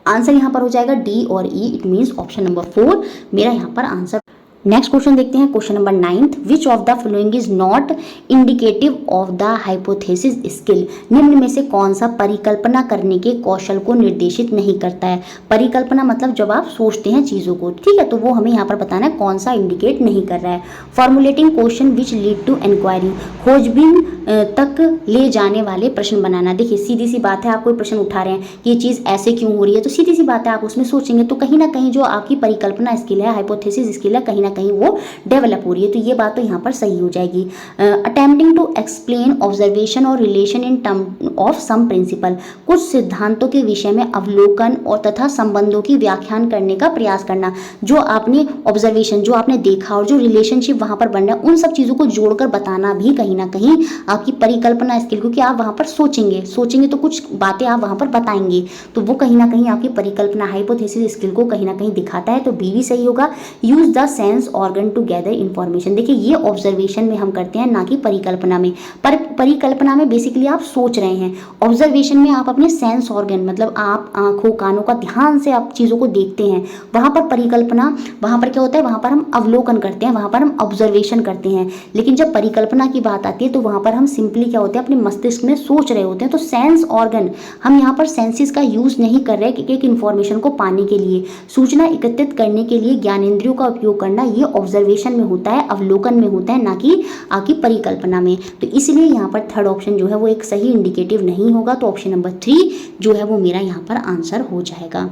S1: आंसर यहाँ पर हो जाएगा डी और ई, इट मीन्स ऑप्शन नंबर 4 मेरा यहाँ पर आंसर। नेक्स्ट क्वेश्चन देखते हैं, question number 9th, which of the following is not indicative of the hypothesis skill. निम्न में से कौन सा परिकल्पना करने के कौशल को निर्देशित नहीं करता है। परिकल्पना मतलब जब आप सोचते हैं चीज़ों को, ठीक है, तो वो हमें यहाँ पर बताना है कौन सा इंडिकेट नहीं कर रहा है। Formulating question which lead to inquiry, खोजबीन तक ले जाने वाले प्रश्न बनाना। देखिए सीधी सी बात है, आप कोई प्रश्न उठा रहे हैं कि ये चीज़ ऐसे क्यों हो रही है, तो सीधी सी बात है आप उसमें सोचेंगे तो कहीं ना कहीं जो आपकी परिकल्पना स्किल है, हाइपोथेसिस स्किल है, कहीं ना कहीं वो डेवलप हो रही है। तो ये बात तो यहाँ पर सही हो जाएगी। अटेम्प्टिंग टू एक्सप्लेन ऑब्जर्वेशन और relation in term of some principle, कुछ सिद्धांतों के विषय में अवलोकन और तथा संबंधों की व्याख्यान करने का प्रयास करना। जो आपने ऑब्जर्वेशन, जो आपने देखा और जो रिलेशनशिप वहाँ पर बन रहा है, उन सब चीज़ों को जोड़कर बताना भी कहीं ना कहीं आपकी परिकल्पना स्किल, क्योंकि आप वहाँ पर सोचेंगे तो कुछ बातें आप वहाँ पर बताएंगे, तो वो कहीं ना कहीं आपकी परिकल्पना हाइपोथेसिस स्किल को कहीं ना कहीं दिखाता है। तो बी भी सही होगा। Use the sense organ to gather information. देखिए ये ऑब्जर्वेशन में हम करते हैं, ना कि परिकल्पना में। पर परिकल्पना में बेसिकली आप सोच रहे हैं, ऑब्जर्वेशन में आप अपने सेंस ऑर्गन मतलब आप आंखों कानों का ध्यान से आप चीज़ों को देखते हैं। वहाँ पर परिकल्पना, वहाँ पर क्या होता है, वहाँ पर हम अवलोकन करते हैं, वहाँ पर हम ऑब्जर्वेशन करते हैं। लेकिन जब परिकल्पना की बात आती है तो वहाँ पर हम सिंपली क्या होते हैं, अपने मस्तिष्क में सोच रहे होते हैं। तो सेंस ऑर्गन, हम यहाँ पर सेंसेस का यूज़ नहीं कर रहे कि एक इन्फॉर्मेशन को पाने के लिए, सूचना एकत्रित करने के लिए ज्ञानेंद्रियों का उपयोग करना, ये ऑब्जर्वेशन में होता है, अवलोकन में होता है, ना कि आपकी परिकल्पना में। तो इसलिए यहाँ पर थर्ड ऑप्शन जो है वो एक सही इंडिकेटिव नहीं होगा। तो ऑप्शन नंबर 3 जो है वो मेरा यहाँ पर आंसर हो जाएगा।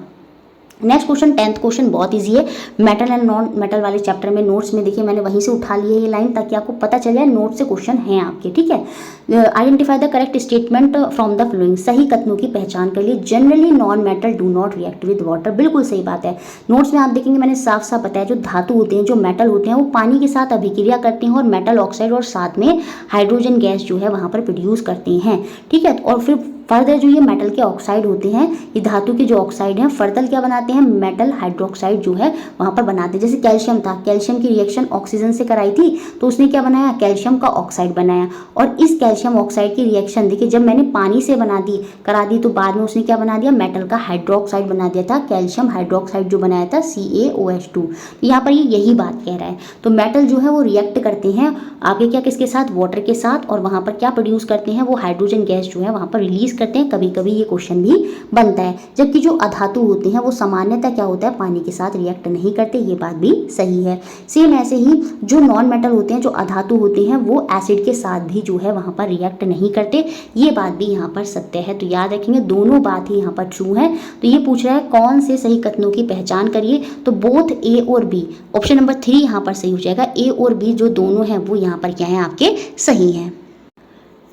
S1: नेक्स्ट क्वेश्चन 10th क्वेश्चन बहुत इजी है। मेटल एंड नॉन मेटल वाले चैप्टर में नोट्स में देखिए मैंने वहीं से उठा ली है ये लाइन, ताकि आपको पता चल जाए नोट से क्वेश्चन हैं आपके, ठीक है। Identify the correct statement from the flowing, सही कथनों की पहचान कर लिए। Generally non metal do not react with water, बिल्कुल सही बात है। नोट्स में आप देखेंगे मैंने साफ साफ बताया, जो धातु होते हैं, जो मेटल होते हैं, वो पानी के साथ अभिक्रिया करते हैं और मेटल ऑक्साइड और साथ में हाइड्रोजन गैस जो है वहाँ पर प्रोड्यूस करते हैं, ठीक है। और फिर फर्दर जो ये मेटल के ऑक्साइड होते हैं, ये धातु के जो ऑक्साइड हैं, फर्दर क्या बनाते हैं, मेटल हाइड्रोक्साइड जो है वहाँ पर बनाते हैं। जैसे कैल्शियम था, कैल्शियम की रिएक्शन ऑक्सीजन से कराई थी, तो उसने क्या बनाया, कैल्शियम का ऑक्साइड बनाया। और इस कैल्शियम ऑक्साइड की रिएक्शन देखिए जब मैंने पानी से करा दी, तो बाद में उसने क्या बना दिया, मेटल का हाइड्रोक्साइड बना दिया था, कैल्शियम हाइड्रोक्साइड जो बनाया था CaOH2। यहाँ पर ये यही बात कह रहा है। तो मेटल जो है वो रिएक्ट करते हैं आगे क्या, किसके साथ, वाटर के साथ, और वहाँ पर क्या प्रोड्यूस करते हैं, वो हाइड्रोजन गैस जो है वहाँ पर रिलीज करते हैं। कभी कभी ये क्वेश्चन भी बनता है। जबकि जो अधातु होते हैं वो सामान्यतः क्या होता है, पानी के साथ रिएक्ट नहीं करते, ये बात भी सही है। सेम ऐसे ही जो नॉन मेटल होते हैं, जो अधातु होते हैं, वो एसिड के साथ भी जो है वहाँ पर रिएक्ट नहीं करते, ये बात भी यहाँ पर सत्य है। तो याद रखेंगे दोनों बात ही यहाँ पर ट्रू है। तो ये पूछ रहा है कौन से सही कथनों की पहचान करिए, तो बोथ A और B, ऑप्शन नंबर 3 यहाँ पर सही हो जाएगा। A और B जो दोनों हैं वो यहाँ पर क्या है, आपके सही हैं।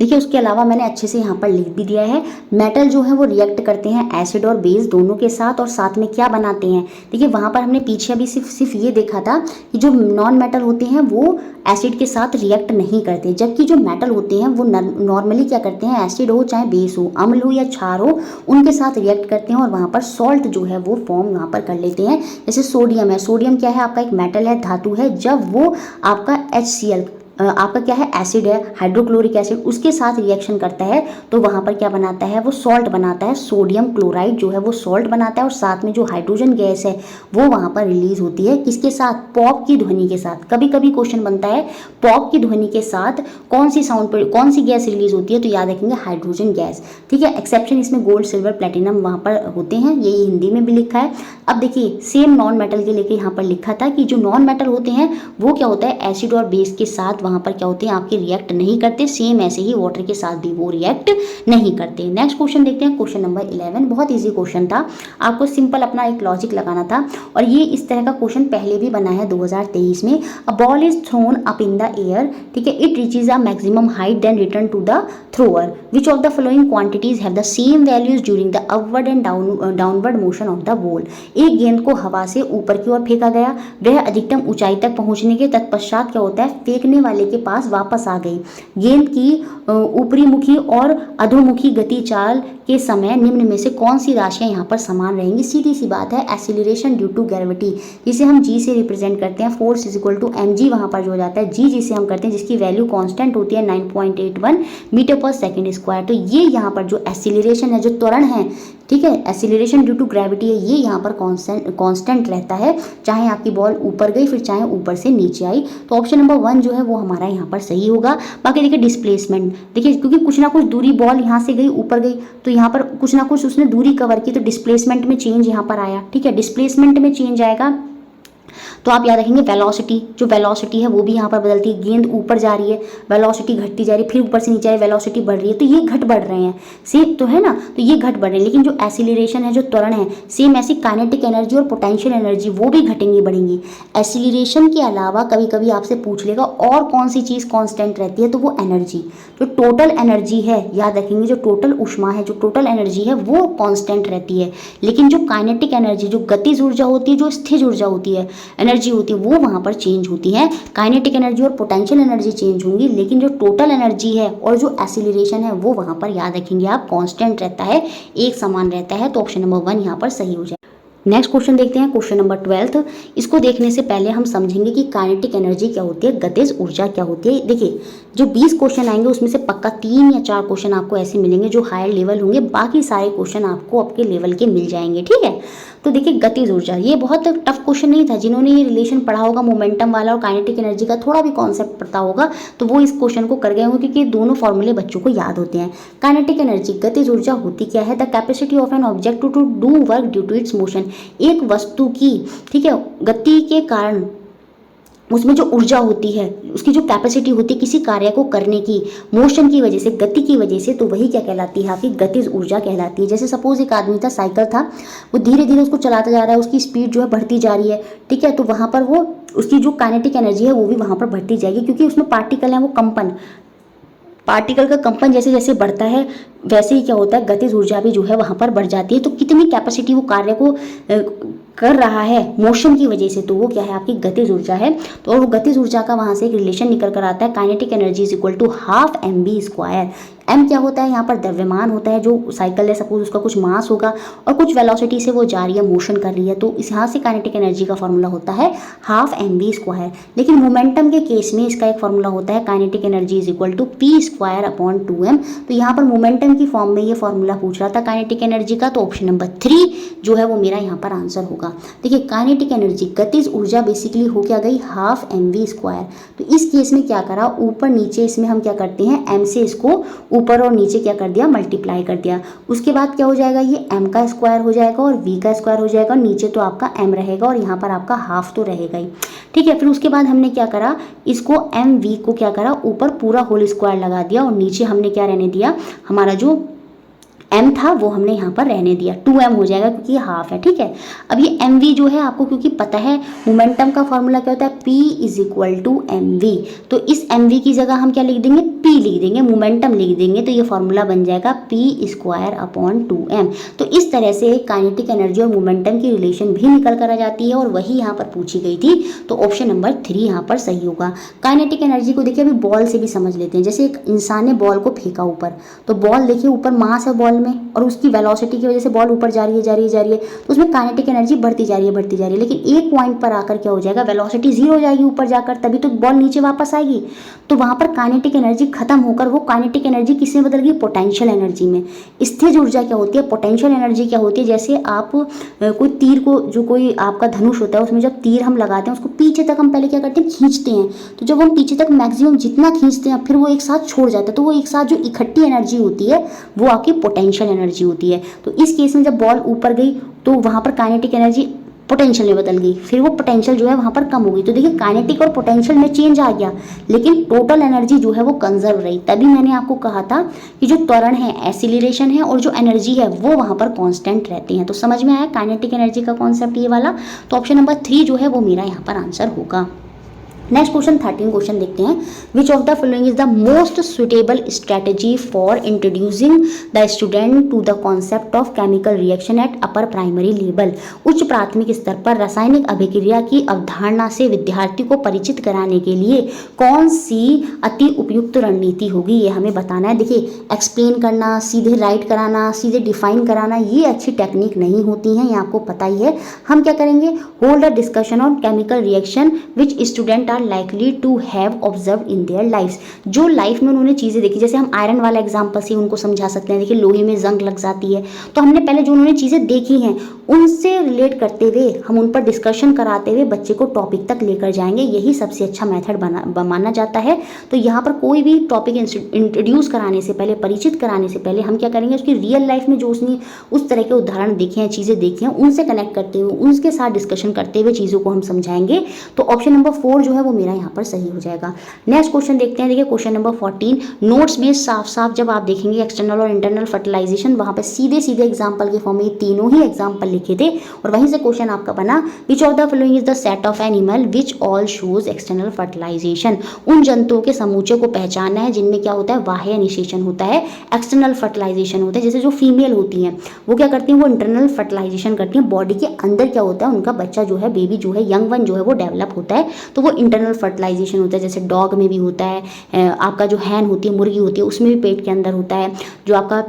S1: देखिए उसके अलावा मैंने अच्छे से यहाँ पर लिख भी दिया है, मेटल जो है वो रिएक्ट करते हैं एसिड और बेस दोनों के साथ, और साथ में क्या बनाते हैं। देखिए वहाँ पर हमने पीछे अभी सिर्फ ये देखा था कि जो नॉन मेटल होते हैं वो एसिड के साथ रिएक्ट नहीं करते, जबकि जो मेटल होते हैं वो नॉर्मली क्या करते हैं, एसिड हो चाहे बेस हो, अम्ल हो या क्षार हो, उनके साथ रिएक्ट करते हैं और वहाँ पर सॉल्ट जो है वो फॉर्म वहाँ पर कर लेते हैं। जैसे सोडियम है, सोडियम क्या है, आपका एक मेटल है, धातु है। जब वो आपका HCl आपका क्या है, एसिड है, हाइड्रोक्लोरिक एसिड, उसके साथ रिएक्शन करता है, तो वहाँ पर क्या बनाता है, वो सॉल्ट बनाता है, सोडियम क्लोराइड जो है वो सॉल्ट बनाता है, और साथ में जो हाइड्रोजन गैस है वो वहाँ पर रिलीज होती है, किसके साथ, पॉप की ध्वनि के साथ। कभी कभी क्वेश्चन बनता है पॉप की ध्वनि के साथ कौन सी गैस रिलीज होती है, तो याद रखेंगे हाइड्रोजन गैस, ठीक है। एक्सेप्शन इसमें गोल्ड सिल्वर प्लेटिनम वहाँ पर होते हैं, यही हिंदी में भी लिखा है। अब देखिए सेम नॉन मेटल के लेके यहाँ पर लिखा था कि जो नॉन मेटल होते हैं वो क्या होता है, एसिड और बेस के साथ वहाँ पर क्या होते हैं, आपके रिएक्ट नहीं करते। सेम ऐसे ही वाटर के साथ भी वो रिएक्ट नहीं करते। नेक्स्ट क्वेश्चन देखते हैं, क्वेश्चन नंबर 11, बहुत इजी क्वेश्चन था, आपको सिंपल अपना एक लॉजिक लगाना था, और ये इस तरह का क्वेश्चन पहले भी बना है 2023 में। A ball is thrown up in the air, ठीक है, it reaches a maximum height then return to the thrower, which of the following quantities have the same values during the upward and downward motion of the ball. एक गेंद को हवा से ऊपर की ओर फेंका गया, वह अधिकतम ऊंचाई तक पहुंचने के तत्पश्चात क्या होता है, फेंकने वाले के पास वापस आ गई। गेंद की ऊपरी मुखी और अधोमुखी गति चाल के समय निम्न में से कौन सी राशियां यहाँ पर समान रहेंगी। सीधी सी बात है, एक्सीलरेशन ड्यू टू ग्रेविटी, जिसे हम जी से रिप्रेजेंट करते हैं, force is equal to mg वहाँ पर जो हो जाता है, जी जिसे हम करते हैं जिसकी वैल्यू कांस्टेंट होती है 9.81 मीटर पर सेकेंड स्क्वायर। तो ये यहाँ पर जो एक्सीलरेशन है, जो त्वरण है, ठीक है, एक्सीलरेशन ड्यू टू ग्रेविटी है, ये यहाँ पर कांस्टेंट रहता है, चाहे आपकी बॉल ऊपर गई फिर चाहे ऊपर से नीचे आई। तो ऑप्शन नंबर 1 जो है वो हमारा यहाँ पर सही होगा। बाकी देखिए डिस्प्लेसमेंट, देखिए क्योंकि कुछ ना कुछ दूरी बॉल यहाँ से गई ऊपर गई, तो यहाँ पर कुछ ना कुछ उसने दूरी कवर की, तो डिस्प्लेसमेंट में चेंज यहाँ पर आया, ठीक है, डिस्प्लेसमेंट में चेंज आएगा। तो आप याद रखेंगे वेलोसिटी, जो वेलोसिटी है वो भी यहाँ पर बदलती है, गेंद ऊपर जा रही है, वेलोसिटी घटती जा रही है, फिर ऊपर से नीचे आ रही है, वेलोसिटी बढ़ रही है, तो ये घट बढ़ रहे हैं, सेम तो है ना, तो ये घट बढ़ रहे हैं। लेकिन जो एक्सीलरेशन है, जो त्वरण है, सेम ऐसी काइनेटिक एनर्जी और पोटेंशियल एनर्जी वो भी घटेंगी बढ़ेंगी। एक्सीलरेशन के अलावा कभी कभी आपसे पूछ लेगा और कौन सी चीज़ कॉन्स्टेंट रहती है, तो वो एनर्जी, जो टोटल एनर्जी है, याद रखेंगे जो टोटल ऊष्मा है, जो टोटल एनर्जी है वो कॉन्स्टेंट रहती है। लेकिन जो काइनेटिक एनर्जी, जो गतिज ऊर्जा होती है, जो स्थिर ऊर्जा होती है, एनर्जी होती है, वो वहाँ पर चेंज होती है। काइनेटिक एनर्जी और पोटेंशियल एनर्जी चेंज होंगी, लेकिन जो टोटल एनर्जी है और जो एक्सीलरेशन है वो वहाँ पर याद रखेंगे आप कांस्टेंट रहता है, एक समान रहता है। तो ऑप्शन नंबर 1 यहाँ पर सही हो जाए। नेक्स्ट क्वेश्चन देखते हैं, क्वेश्चन नंबर 12। इसको देखने से पहले हम समझेंगे कि काइनेटिक एनर्जी क्या होती है, गतिज ऊर्जा क्या होती है। देखिए जो 20 क्वेश्चन आएंगे उसमें से पक्का 3 या 4 क्वेश्चन आपको ऐसे मिलेंगे जो हायर लेवल होंगे, बाकी सारे क्वेश्चन आपको आपके लेवल के मिल जाएंगे, ठीक है। तो देखिए गतिज ऊर्जा, ये बहुत टफ क्वेश्चन नहीं था, जिन्होंने ये रिलेशन पढ़ा होगा मोमेंटम वाला और काइनेटिक एनर्जी का थोड़ा भी कॉन्सेप्ट पता होगा तो वो इस क्वेश्चन को कर गए होंगे, क्योंकि दोनों फॉर्मूले बच्चों को याद होते हैं। काइनेटिक एनर्जी, गतिज ऊर्जा होती क्या है, the capacity of an object to do work due to its motion. एक वस्तु की, ठीक है, गति के कारण उसमें जो ऊर्जा होती है, उसकी जो कैपेसिटी होती है किसी कार्य को करने की, मोशन की वजह से, गति की वजह से, तो वही क्या कहलाती है आपकी गतिज ऊर्जा कहलाती है। जैसे सपोज एक आदमी था, साइकिल था, वो धीरे धीरे उसको चलाता जा रहा है, उसकी स्पीड जो है बढ़ती जा रही है, ठीक है, तो वहाँ पर वो उसकी जो काइनेटिक एनर्जी है वो भी वहाँ पर बढ़ती जाएगी, क्योंकि उसमें पार्टिकल है, वो कंपन, पार्टिकल का कंपन जैसे जैसे बढ़ता है वैसे ही क्या होता है, गतिज ऊर्जा भी जो है वहाँ पर बढ़ जाती है। तो कितनी कैपेसिटी वो कार्य को कर रहा है मोशन की वजह से, तो वो क्या है आपकी गतिज ऊर्जा है। तो और वो गतिज ऊर्जा का वहाँ से एक रिलेशन निकल कर आता है, kinetic energy is equal to half mv²। m क्या होता है यहाँ पर, द्रव्यमान होता है, जो साइकिल है सपोज उसका कुछ मास होगा और कुछ वेलोसिटी से वो जा रही है, मोशन कर रही है, तो इस यहाँ से काइनेटिक एनर्जी का फॉर्मूला होता है हाफ mv²। लेकिन मोमेंटम के केस में इसका एक फॉर्मूला होता है kinetic energy is equal to p²/2m। तो यहाँ पर मोमेंटम की फॉर्म में ये फॉर्मूला पूछ रहा था काइनेटिक एनर्जी का, तो ऑप्शन नंबर 3 जो है वो मेरा यहाँ पर आंसर होगा। देखिए काइनेटिक एनर्जी गतिज ऊर्जा बेसिकली हो क्या गई, हाफ mv²। तो इस केस में क्या करा, ऊपर नीचे इसमें हम क्या करते हैं, m से इसको ऊपर और नीचे क्या कर दिया, मल्टीप्लाई कर दिया। उसके बाद क्या हो जाएगा, ये m का स्क्वायर हो जाएगा और v का स्क्वायर हो जाएगा, नीचे तो आपका m रहेगा और यहाँ पर आपका हाफ तो रहेगा ही, ठीक है। फिर उसके बाद हमने क्या करा, इसको mv को क्या करा, ऊपर पूरा होल स्क्वायर लगा दिया और नीचे हमने क्या रहने दिया, हमारा जो m था वो हमने यहाँ पर रहने दिया, 2m हो जाएगा क्योंकि ये हाफ है, ठीक है। अब ये mv जो है आपको क्योंकि पता है मोमेंटम का फॉर्मूला क्या होता है, p = mv, तो इस mv की जगह हम क्या लिख देंगे, p लिख देंगे, मोमेंटम लिख देंगे, तो ये फॉर्मूला बन जाएगा p²/2m। तो इस तरह से काइनेटिक एनर्जी और मोमेंटम की रिलेशन भी निकल कर आ जाती है और वही यहाँ पर पूछी गई थी, तो ऑप्शन नंबर 3 यहाँ पर सही होगा। काइनेटिक एनर्जी को देखिए अभी बॉल से भी समझ लेते हैं। जैसे एक इंसान ने बॉल को फेंका ऊपर, तो बॉल देखिए ऊपर मास है बॉल में और उसकी वेलोसिटी की वजह से बॉल ऊपर जा रही है, तो उसमें काइनेटिक एनर्जी बढ़ती जा रही है, लेकिन एक पॉइंट पर आकर क्या हो जाएगा, वेलोसिटी 0 हो जाएगी ऊपर जाकर, तभी तो बॉल नीचे वापस आएगी। तो वहाँ पर काइनेटिक एनर्जी खत्म होकर वो काइनेटिक एनर्जी किसमें बदल गई, पोटेंशियल एनर्जी में। स्थिर ऊर्जा क्या होती है, पोटेंशियल एनर्जी क्या होती है, जैसे आप कोई तीर को, जो कोई आपका धनुष होता है उसमें जब तीर हम लगाते हैं उसको पीछे तक हम पहले क्या करते हैं, खींचते हैं, तो जब हम पीछे तक मैक्सिमम जितना खींचते हैं फिर वो एक साथ छोड़ जाता है, तो वो एक साथ जो इकट्ठी एनर्जी होती है वो आपकी पोटेंशियल एनर्जी होती है। तो इस केस में जब बॉल ऊपर गई तो वहाँ पर काइनेटिक एनर्जी पोटेंशियल में बदल गई, फिर वो पोटेंशियल जो है वहाँ पर कम हो गई। तो देखिए काइनेटिक और पोटेंशियल में चेंज आ गया, लेकिन टोटल एनर्जी जो है वो कंजर्व रही। तभी मैंने आपको कहा था कि जो त्वरण है, एक्सीलरेशन है और जो एनर्जी है वो वहाँ पर कांस्टेंट रहते हैं। तो समझ में आया काइनेटिक एनर्जी का कॉन्सेप्ट ये वाला। तो ऑप्शन नंबर 3 जो है वो मेरा यहाँ पर आंसर होगा। नेक्स्ट क्वेश्चन 13 क्वेश्चन देखते हैं। Which of the following is the most suitable strategy for introducing the student to the concept of chemical reaction at upper primary level. उच्च प्राथमिक स्तर पर रासायनिक अभिक्रिया की अवधारणा से विद्यार्थी को परिचित कराने के लिए कौन सी अति उपयुक्त रणनीति होगी, ये हमें बताना है। देखिए एक्सप्लेन करना, सीधे राइट कराना, सीधे डिफाइन कराना, ये अच्छी टेक्निक नहीं होती हैं, ये आपको पता ही है। हम क्या करेंगे, hold a discussion on chemical reaction which student are likely to have observe in their lives. जो लाइफ में उन्होंने चीज़ें देखी, जैसे हम आयरन वाला एग्जांपल से उनको समझा सकते हैं। देखिए लोहे में जंग लग जाती है, तो हमने पहले जो उन्होंने चीज़ें देखी हैं उनसे रिलेट करते हुए हम उन पर डिस्कशन कराते हुए बच्चे को टॉपिक तक लेकर जाएंगे, यही सबसे अच्छा मेथड माना जाता है। तो यहाँ पर कोई भी टॉपिक इंट्रोड्यूस कराने से पहले, परिचित कराने से पहले हम क्या करेंगे, उसकी रियल लाइफ में जो उसने उस तरह के उदाहरण देखे हैं, चीज़ें देखी हैं, उनसे कनेक्ट करते हुए, उनके साथ डिस्कशन करते हुए चीज़ों को हम समझाएंगे। तो ऑप्शन नंबर 4 जो है वो मेरा यहाँ पर सही हो जाएगा। नेक्स्ट क्वेश्चन देखते हैं। देखिए क्वेश्चन नंबर 14, नोट्स में साफ साफ जब आप देखेंगे एक्सटर्नल और इंटरनल फर्टिलाइजेशन, वहाँ पे सीधे सीधे एग्जाम्पल के फॉर्म में तीनों ही एग्जाम्पल लिखे थे और वहीं से क्वेश्चन आपका बना, which of the following is the set of animal which all shows external fertilization. उन जंतुओं के समूचे को पहचानना है जिनमें क्या होता है, बाह्य निषेचन होता है, एक्सटर्नल फर्टिलाइजेशन होता है। जैसे जो फीमेल होती हैं वो क्या करती हैं, वो इंटरनल फर्टिलाइजेशन करती हैं, बॉडी के अंदर क्या होता है, उनका बच्चा जो है, बेबी जो है, यंग वन जो है वो डेवलप होता है, तो वो इंटरनल फर्टिलाइजेशन होता है। जैसे डॉग में भी होता है, आपका जो हैन होती है, मुर्गी होती है, उसमें भी पेट के अंदर होता है, जो आपका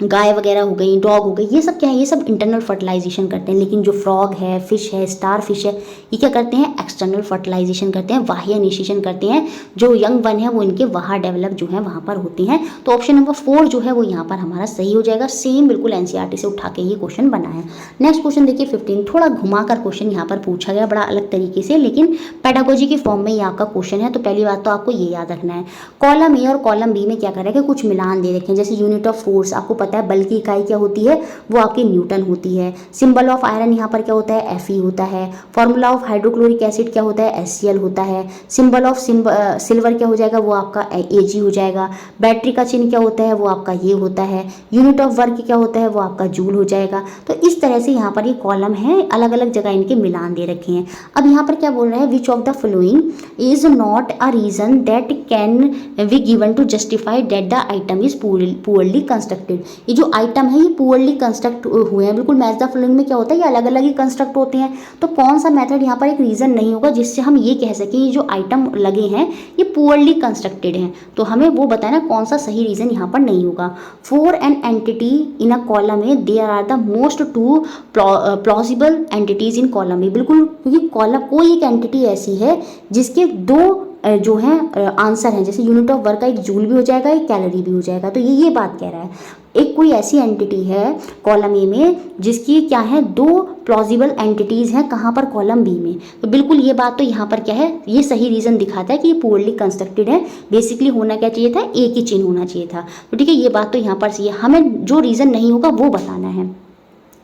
S1: गाय वगैरह हो गई, डॉग हो गई, ये सब क्या है, ये सब इंटरनल फर्टिलाइजेशन करते हैं। लेकिन जो फ्रॉग है, फिश है, स्टार फिश है, ये क्या करते हैं, एक्सटर्नल फर्टिलाइजेशन करते हैं, बाह्य निषेचन करते हैं। जो यंग वन है वो इनके बाहर डेवलप जो है वहाँ पर होते हैं। तो ऑप्शन नंबर 4 जो है वो यहाँ पर हमारा सही हो जाएगा। सेम बिल्कुल एनसीईआरटी से उठा के ये क्वेश्चन बना है। नेक्स्ट क्वेश्चन देखिए 15, थोड़ा घुमाकर क्वेश्चन यहाँ पर पूछा गया बड़ा अलग तरीके से, लेकिन पेडागोजी के फॉर्म में ये आपका क्वेश्चन है। तो पहली बात तो आपको ये याद रखना है, कॉलम ए और कॉलम बी में क्या करेंगे, कुछ मिलान दे रखे हैं। जैसे यूनिट ऑफ फोर्स, आपको पता है, बल की इकाई क्या होती है, वो आपकी न्यूटन होती है। सिंबल ऑफ आयरन यहाँ पर क्या होता है, Fe होता है। फॉर्मूला ऑफ हाइड्रोक्लोरिक एसिड क्या होता है, HCl होता है। सिंबल ऑफ सिल्वर क्या हो जाएगा, वो आपका Ag हो जाएगा। बैटरी का चिन्ह क्या होता है, वो आपका ये होता है। यूनिट ऑफ वर्क क्या होता है, वो आपका जूल हो जाएगा। तो इस तरह से यहाँ पर ये कॉलम है, अलग अलग जगह इनके मिलान दे रखे हैं। अब यहाँ पर क्या बोल रहा है, which of the following is not a reason that can be given to justify that the item is poorly constructed. ये जो आइटम है ये पुअरली कंस्ट्रक्ट हुए हैं, बिल्कुल मैच द फॉलोइंग में क्या होता है, ये अलग अलग ही कंस्ट्रक्ट होते हैं। तो कौन सा मेथड यहाँ पर एक रीजन नहीं होगा जिससे हम ये कह सकें ये जो आइटम लगे हैं ये पुअरली कंस्ट्रक्टेड हैं। तो हमें वो बताना कौन सा सही रीजन यहाँ पर नहीं होगा। For an entity in a column A there are the most two plausible entities in column A. बिल्कुल, क्योंकि कॉलम कोई एक एंटिटी ऐसी है जिसके दो जो है आंसर हैं, जैसे यूनिट ऑफ वर्क का एक जूल भी हो जाएगा, एक कैलोरी भी हो जाएगा। तो ये बात कह रहा है, एक कोई ऐसी एंटिटी है कॉलम ए में जिसकी क्या है, दो प्लॉजिबल एंटिटीज़ हैं, कहाँ पर, कॉलम बी में। तो बिल्कुल ये बात तो यहाँ पर क्या है, ये सही रीज़न दिखाता है कि ये पुअरली कंस्ट्रक्टेड है। बेसिकली होना क्या चाहिए था, एक ही चिन्ह होना चाहिए था। तो ठीक है, ये बात तो यहाँ पर सही है, हमें जो रीज़न नहीं होगा वो बताना है।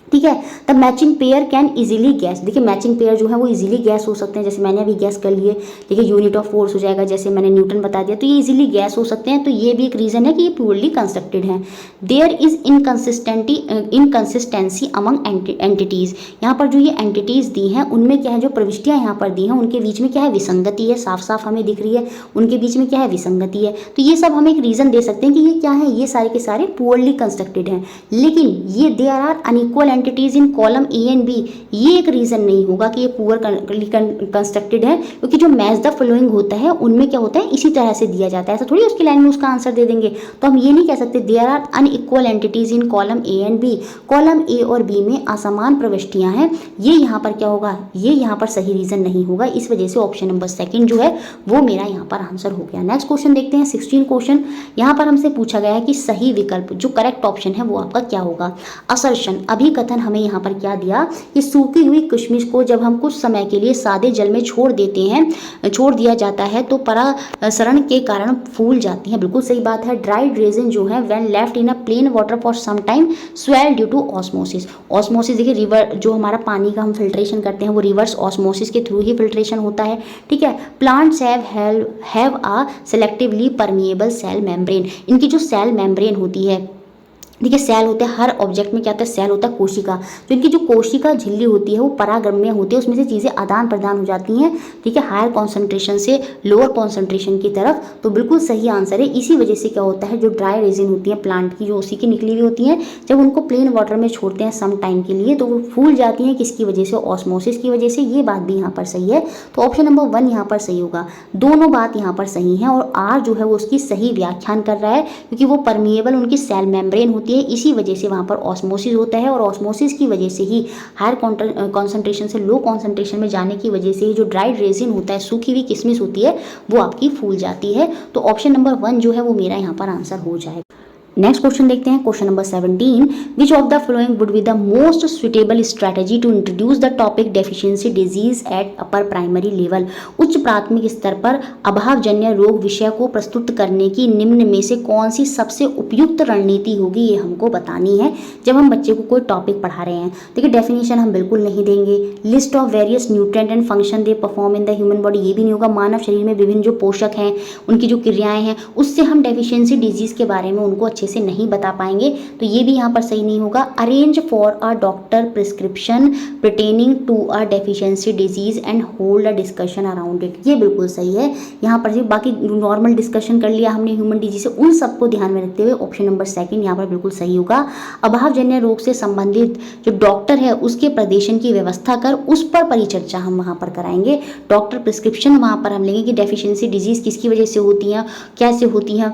S1: ठीक है, तब matching pair can easily gas. देखिए मैचिंग पेयर जो है वो इजीली गैस हो सकते हैं, जैसे मैंने अभी गैस कर लिए। देखिए यूनिट ऑफ फोर्स हो जाएगा, जैसे मैंने न्यूटन बता दिया, तो ये इजीली गैस हो सकते हैं। तो ये भी एक रीज़न है कि ये प्योरली कंस्ट्रक्टेड है। There is inconsistency among entities. यहाँ पर जो ये एंटिटीज़ दी हैं उनमें क्या है, जो प्रविष्टियाँ यहाँ पर दी हैं उनके बीच में क्या है, विसंगति है। साफ साफ हमें दिख रही है, उनके बीच में क्या है, विसंगति है। तो ये सब हम एक रीज़न दे सकते हैं कि ये क्या है, ये सारे के सारे पुअरली कंस्ट्रक्टेड हैं। लेकिन ये there are unequal entities in column A and B, ये एक रीज़न नहीं होगा कि ये पुअरली कंस्ट्रक्टेड है, क्योंकि जो मैच द फॉलोइंग होता है उनमें क्या होता है, इसी तरह से दिया जाता है। ऐसा थोड़ी उसकी लाइन में उसका आंसर दे देंगे। तो हम ये नहीं कह सकते there are unequal entities in column A and B, column A और बी में असमान प्रविष्टियां हैं। ये यहाँ पर क्या होगा, ये यहाँ पर सही रीज़न नहीं होगा। इस वजह से ऑप्शन नंबर सेकंड जो है वो मेरा यहाँ पर आंसर हो गया। नेक्स्ट क्वेश्चन देखते हैं, 16 क्वेश्चन। यहाँ पर हमसे पूछा गया है कि सही विकल्प जो करेक्ट ऑप्शन है वो आपका क्या होगा। असर्शन, अभिकथन, हमें यहाँ पर क्या दिया कि सूखी हुई किशमिश को जब हम कुछ समय के लिए सादे जल में छोड़ दिया जाता है तो परासरण के कारण फूल जाती हैं। बिल्कुल सही बात है। ड्राइड रेजिन जो है when left in a plain water for some time swell due to osmosis. Osmosis देखिए, रिवर जो हमारा पानी का हम फिल्ट्रेशन करते हैं वो रिवर्स ऑस्मोसिस के थ्रू ही फिल्ट्रेशन होता है। ठीक है। Plants have a selectively permeable cell membrane. इनकी जो सेल मेम्ब्रेन होती है, देखिए सेल होते हैं, हर ऑब्जेक्ट में क्या होता है, सेल होता है, कोशिका। तो इनकी जो कोशिका झिल्ली होती है वो परागम्य होती है, उसमें से चीज़ें आदान प्रदान हो जाती हैं। ठीक है, हायर कॉन्सेंट्रेशन से लोअर कॉन्सेंट्रेशन की तरफ। तो बिल्कुल सही आंसर है। इसी वजह से क्या होता है, जो ड्राई रेजिन होती है प्लांट की, जो उसी की निकली हुई होती हैं, जब उनको प्लेन वाटर में छोड़ते हैं सम टाइम के लिए तो वो फूल जाती हैं। किसकी वजह से, ऑस्मोसिस की वजह से। ये बात भी यहाँ पर सही है। तो ऑप्शन नंबर 1 यहाँ पर सही होगा। दोनों बात यहाँ पर सही है और आर जो है वो उसकी सही व्याख्यान कर रहा है, क्योंकि वो परमिएबल उनकी सेल मेम्ब्रेन होती है, इसी वजह से वहाँ पर ऑस्मोसिस होता है। और ऑस्मोसिस की वजह से ही हायर कॉन्सेंट्रेशन से लो कॉन्सेंट्रेशन में जाने की वजह से ही जो ड्राइड रेजिन होता है, सूखी हुई किशमिश होती है, वो आपकी फूल जाती है। तो ऑप्शन नंबर 1 जो है वो मेरा यहाँ पर आंसर हो जाएगा। नेक्स्ट क्वेश्चन देखते हैं, question number 17। Which of the following would be the most suitable strategy to introduce the topic deficiency disease at upper primary level. उच्च प्राथमिक स्तर पर अभावजन्य रोग विषय को प्रस्तुत करने की निम्न में से कौन सी सबसे उपयुक्त रणनीति होगी, ये हमको बतानी है जब हम बच्चे को कोई टॉपिक पढ़ा रहे हैं। देखिए डेफिनेशन हम बिल्कुल नहीं देंगे। List of various nutrient and function they perform in the human body, ये भी नहीं होगा। मानव शरीर में विभिन्न जो पोषक हैं, उनकी जो क्रियाएं हैं, उससे हम डेफिशिएंसी डिजीज के बारे में उनको अच्छे से नहीं बता पाएंगे। तो ये भी यहाँ पर सही नहीं होगा। Arrange for a doctor prescription pertaining to a deficiency disease and hold a discussion around it, ये बिल्कुल सही है। यहाँ पर जो बाकी नॉर्मल डिस्कशन कर लिया हमने ह्यूमन डिजीज से, उन सबको ध्यान में रखते हुए ऑप्शन नंबर 2 यहाँ पर बिल्कुल सही होगा। अभावजन्य रोग से संबंधित जो डॉक्टर है उसके प्रदेशन की व्यवस्था कर उस पर परिचर्चा हम वहाँ पर कराएंगे। डॉक्टर प्रिस्क्रिप्शन वहाँ पर हम लेंगे कि डेफिशिएंसी डिजीज किसकी वजह से होती हैं, कैसे होती हैं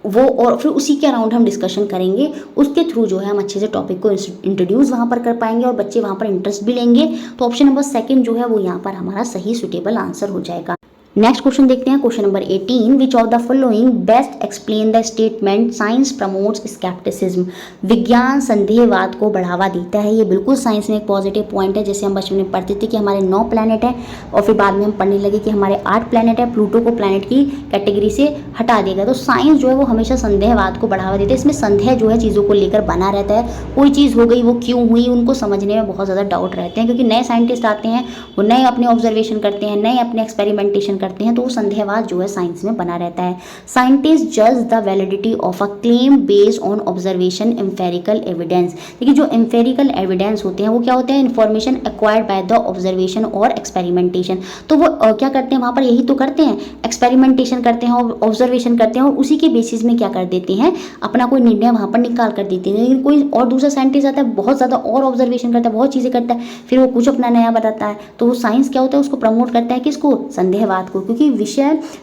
S1: वो, और फिर उसी के अराउंड हम डिस्कशन करेंगे। उसके थ्रू जो है हम अच्छे से टॉपिक को इंट्रोड्यूस वहाँ पर कर पाएंगे और बच्चे वहाँ पर इंटरेस्ट भी लेंगे। तो ऑप्शन नंबर 2 जो है वो यहाँ पर हमारा सही सुटेबल आंसर हो जाएगा। नेक्स्ट क्वेश्चन देखते हैं, question number 18, which of the following best explain the statement science promotes scepticism. विज्ञान संदेहवाद को बढ़ावा देता है। ये बिल्कुल साइंस में एक पॉजिटिव पॉइंट है। जैसे हम बचपन में पढ़ते थे कि हमारे 9 प्लैनेट हैं और फिर बाद में हम पढ़ने लगे कि हमारे 8 प्लैनेट है, प्लूटो को प्लैनेट की कैटेगरी से हटा देगा। तो साइंस जो है वो हमेशा संदेहवाद को बढ़ावा देता है। इसमें संदेह जो है चीज़ों को लेकर बना रहता है। कोई चीज़ हो गई वो क्यों हुई, उनको समझने में बहुत ज़्यादा डाउट रहते हैं, क्योंकि नए साइंटिस्ट आते हैं, वो नए अपने ऑब्जर्वेशन करते हैं, नए अपने एक्सपेरिमेंटेशन करते हैं, तो वो संदेहवाद जो है साइंस में बना रहता है। साइंटिस्ट जज the validity of a claim based on observation empirical evidence. देखिए जो एम्पेरिकल एविडेंस होते हैं वो क्या होते हैं, information acquired by the observation और एक्सपेरिमेंटेशन। तो वो क्या करते हैं वहाँ पर, यही तो करते हैं, एक्सपेरिमेंटेशन करते हैं और ऑब्जर्वेशन करते हैं और उसी के बेसिस में क्या कर देते हैं, अपना कोई निर्णय वहाँ पर निकाल कर देते हैं। लेकिन कोई और दूसरा साइंटिस्ट आता है, बहुत ज़्यादा और ऑब्जर्वेशन करता है, बहुत चीज़ें करता है, फिर वो कुछ अपना नया बताता है। तो वो साइंस क्या होता है, उसको प्रमोट करता है, किसको, संदेहवाद को, क्योंकि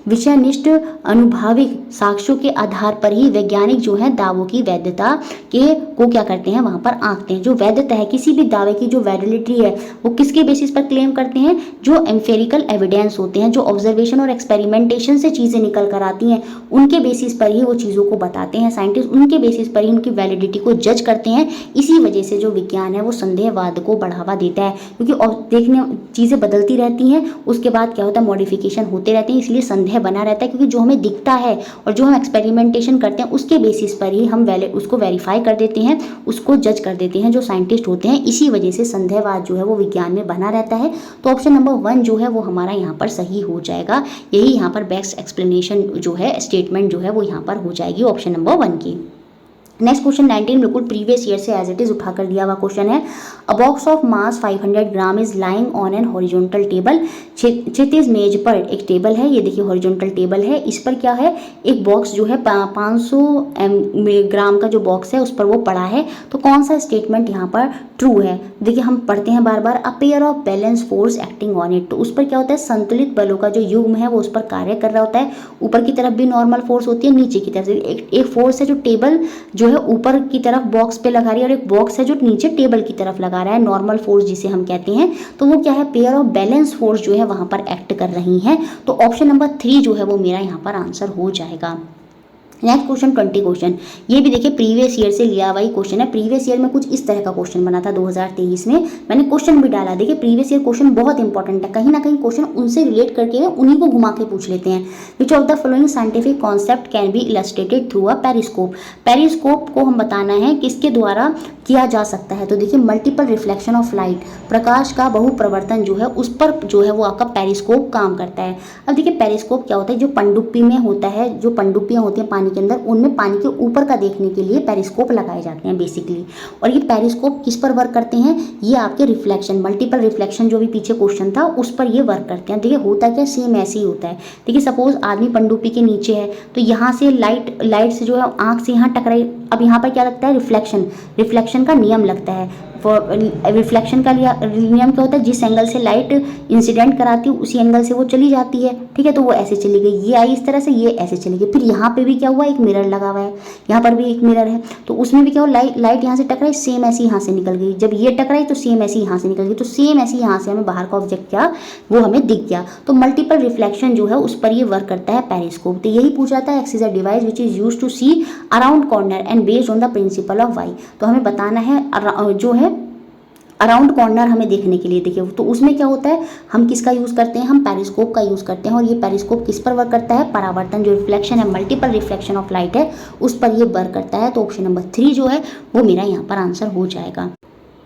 S1: विषयनिष्ठ अनुभाविक साक्ष्यों के आधार पर ही वैज्ञानिक जो है दावों की वैधता को क्या करते हैं, वहां पर आंकते हैं। जो वैधता है किसी भी दावे की, जो वैलिडिटी है, वो किसके बेसिस पर क्लेम करते हैं, जो एम्पेरिकल एविडेंस होते हैं, जो ऑब्जर्वेशन और एक्सपेरिमेंटेशन से चीजें निकल कर आती हैं, उनके बेसिस पर ही वो चीजों को बताते हैं साइंटिस्ट, उनके बेसिस पर ही उनकी वैलिडिटी को जज करते हैं। इसी वजह से जो विज्ञान है वो संदेहवाद को बढ़ावा देता है, क्योंकि देखने चीजें बदलती रहती हैं, उसके बाद क्या होता है, मॉडिफिकेशन होते रहते हैं, इसलिए संदेह बना रहता है। क्योंकि जो हमें दिखता है और जो हम एक्सपेरिमेंटेशन करते हैं उसके बेसिस पर ही हम उसको वेरीफाई कर देते हैं, उसको जज कर देते हैं जो साइंटिस्ट होते हैं। इसी वजह से संदेहवाद जो है वो विज्ञान में बना रहता है। तो ऑप्शन नंबर 1 जो है वो हमारा यहाँ पर सही हो जाएगा। यही यहाँ पर बेस्ट एक्सप्लेनेशन जो है, स्टेटमेंट जो है वो यहाँ पर हो जाएगी ऑप्शन नंबर 1 की। नेक्स्ट क्वेश्चन 19 बिल्कुल प्रीवियस ईयर से एज इट इज उठाकर दिया हुआ क्वेश्चन है। अ box of mass 500 gram is lying on an horizontal table. क्षैतिज मेज पर एक टेबल है, ये देखिए हॉरिजॉन्टल टेबल है, इस पर क्या है, एक बॉक्स जो है 500 ग्राम का जो बॉक्स है उस पर वो पड़ा है। तो कौन सा स्टेटमेंट यहाँ पर ट्रू है। देखिए हम पढ़ते हैं बार बार, a pair of balance force acting on it. तो उस पर क्या होता है, संतुलित बलों का जो युग्म है वो उस पर कार्य कर रहा होता है। ऊपर की तरफ भी नॉर्मल फोर्स होती है, नीचे की तरफ एक फोर्स है जो टेबल जो है ऊपर की तरफ बॉक्स पे लगा रही है, और एक बॉक्स है जो नीचे टेबल की तरफ लगा रहा है, नॉर्मल फोर्स जिसे हम कहते हैं। तो वो क्या है, पेयर ऑफ बैलेंस फोर्स जो है वहां पर एक्ट कर रही है। तो ऑप्शन नंबर 3 जो है वो मेरा यहाँ पर आंसर हो जाएगा। नेक्स्ट क्वेश्चन 20 क्वेश्चन, ये भी देखिए प्रीवियस ईयर से लिया हुआ ही क्वेश्चन है। प्रीवियस ईयर में कुछ इस तरह का क्वेश्चन बना था 2023 में, मैंने क्वेश्चन भी डाला। देखिए प्रीवियस ईयर क्वेश्चन बहुत इंपॉर्टेंट है, कहीं ना कहीं क्वेश्चन उनसे रिलेट करके उन्हीं को घुमा के पूछ लेते हैं। Which of the following scientific concept can be illustrated through a periscope. Periscope को हम बताना है किसके द्वारा किया जा सकता है। तो देखिए मल्टीपल रिफ्लेक्शन ऑफ लाइट, प्रकाश का बहुप्रवर्तन जो है उस पर जो है वो आपका पेरिस्कोप काम करता है। अब देखिए पेरिस्कोप क्या होता है, जो पनडुब्बी में होता है, जो पनडुब्बियाँ होती हैं पानी के अंदर, उनमें पानी के ऊपर का देखने के लिए पेरिस्कोप लगाए जाते हैं बेसिकली। और ये पेरिस्कोप किस पर वर्क करते हैं, ये आपके रिफ्लेक्शन, मल्टीपल रिफ्लेक्शन जो भी पीछे क्वेश्चन था उस पर ये वर्क करते हैं। देखिए होता क्या, सेम ऐसे ही होता है। देखिए सपोज आदमी पनडुब्बी के नीचे है, तो यहाँ से लाइट से जो है आँख से यहाँ टकराई, अब यहाँ पर क्या लगता है, रिफ्लेक्शन का नियम लगता है। रिफ्लेक्शन का नियम क्या होता है, जिस एंगल से लाइट इंसिडेंट कराती है उसी एंगल से वो चली जाती है, ठीक है। तो वो ऐसे चली गई, ये आई इस तरह से, ये ऐसे चली गई। फिर यहाँ पे भी क्या हुआ, एक मिरर लगा हुआ है, यहाँ पर भी एक मिरर है, तो उसमें भी क्या हुआ, लाइट यहाँ से टकराई, सेम ऐसी यहाँ से निकल गई। जब ये टकराई तो सेम ऐसी यहाँ से निकल गई, तो सेम ऐसी यहाँ से हमें बाहर का ऑब्जेक्ट क्या वो हमें दिख गया। तो मल्टीपल रिफ्लेक्शन जो है उस पर ये वर्क करता है पेरिस्कोप। तो यही पूछा था, X is a device which is used to see around corner and based on the principle of Y. तो हमें बताना है जो है अराउंड कॉर्नर हमें देखने के लिए। देखिए तो उसमें क्या होता है, हम किसका यूज़ करते हैं, हम पेरिस्कोप का यूज़ करते हैं। और ये पेरिस्कोप किस पर वर्क करता है, परावर्तन, जो रिफ्लेक्शन है, मल्टीपल रिफ्लेक्शन ऑफ लाइट है उस पर ये वर्क करता है। तो ऑप्शन नंबर 3 जो है वो मेरा यहाँ पर आंसर हो जाएगा।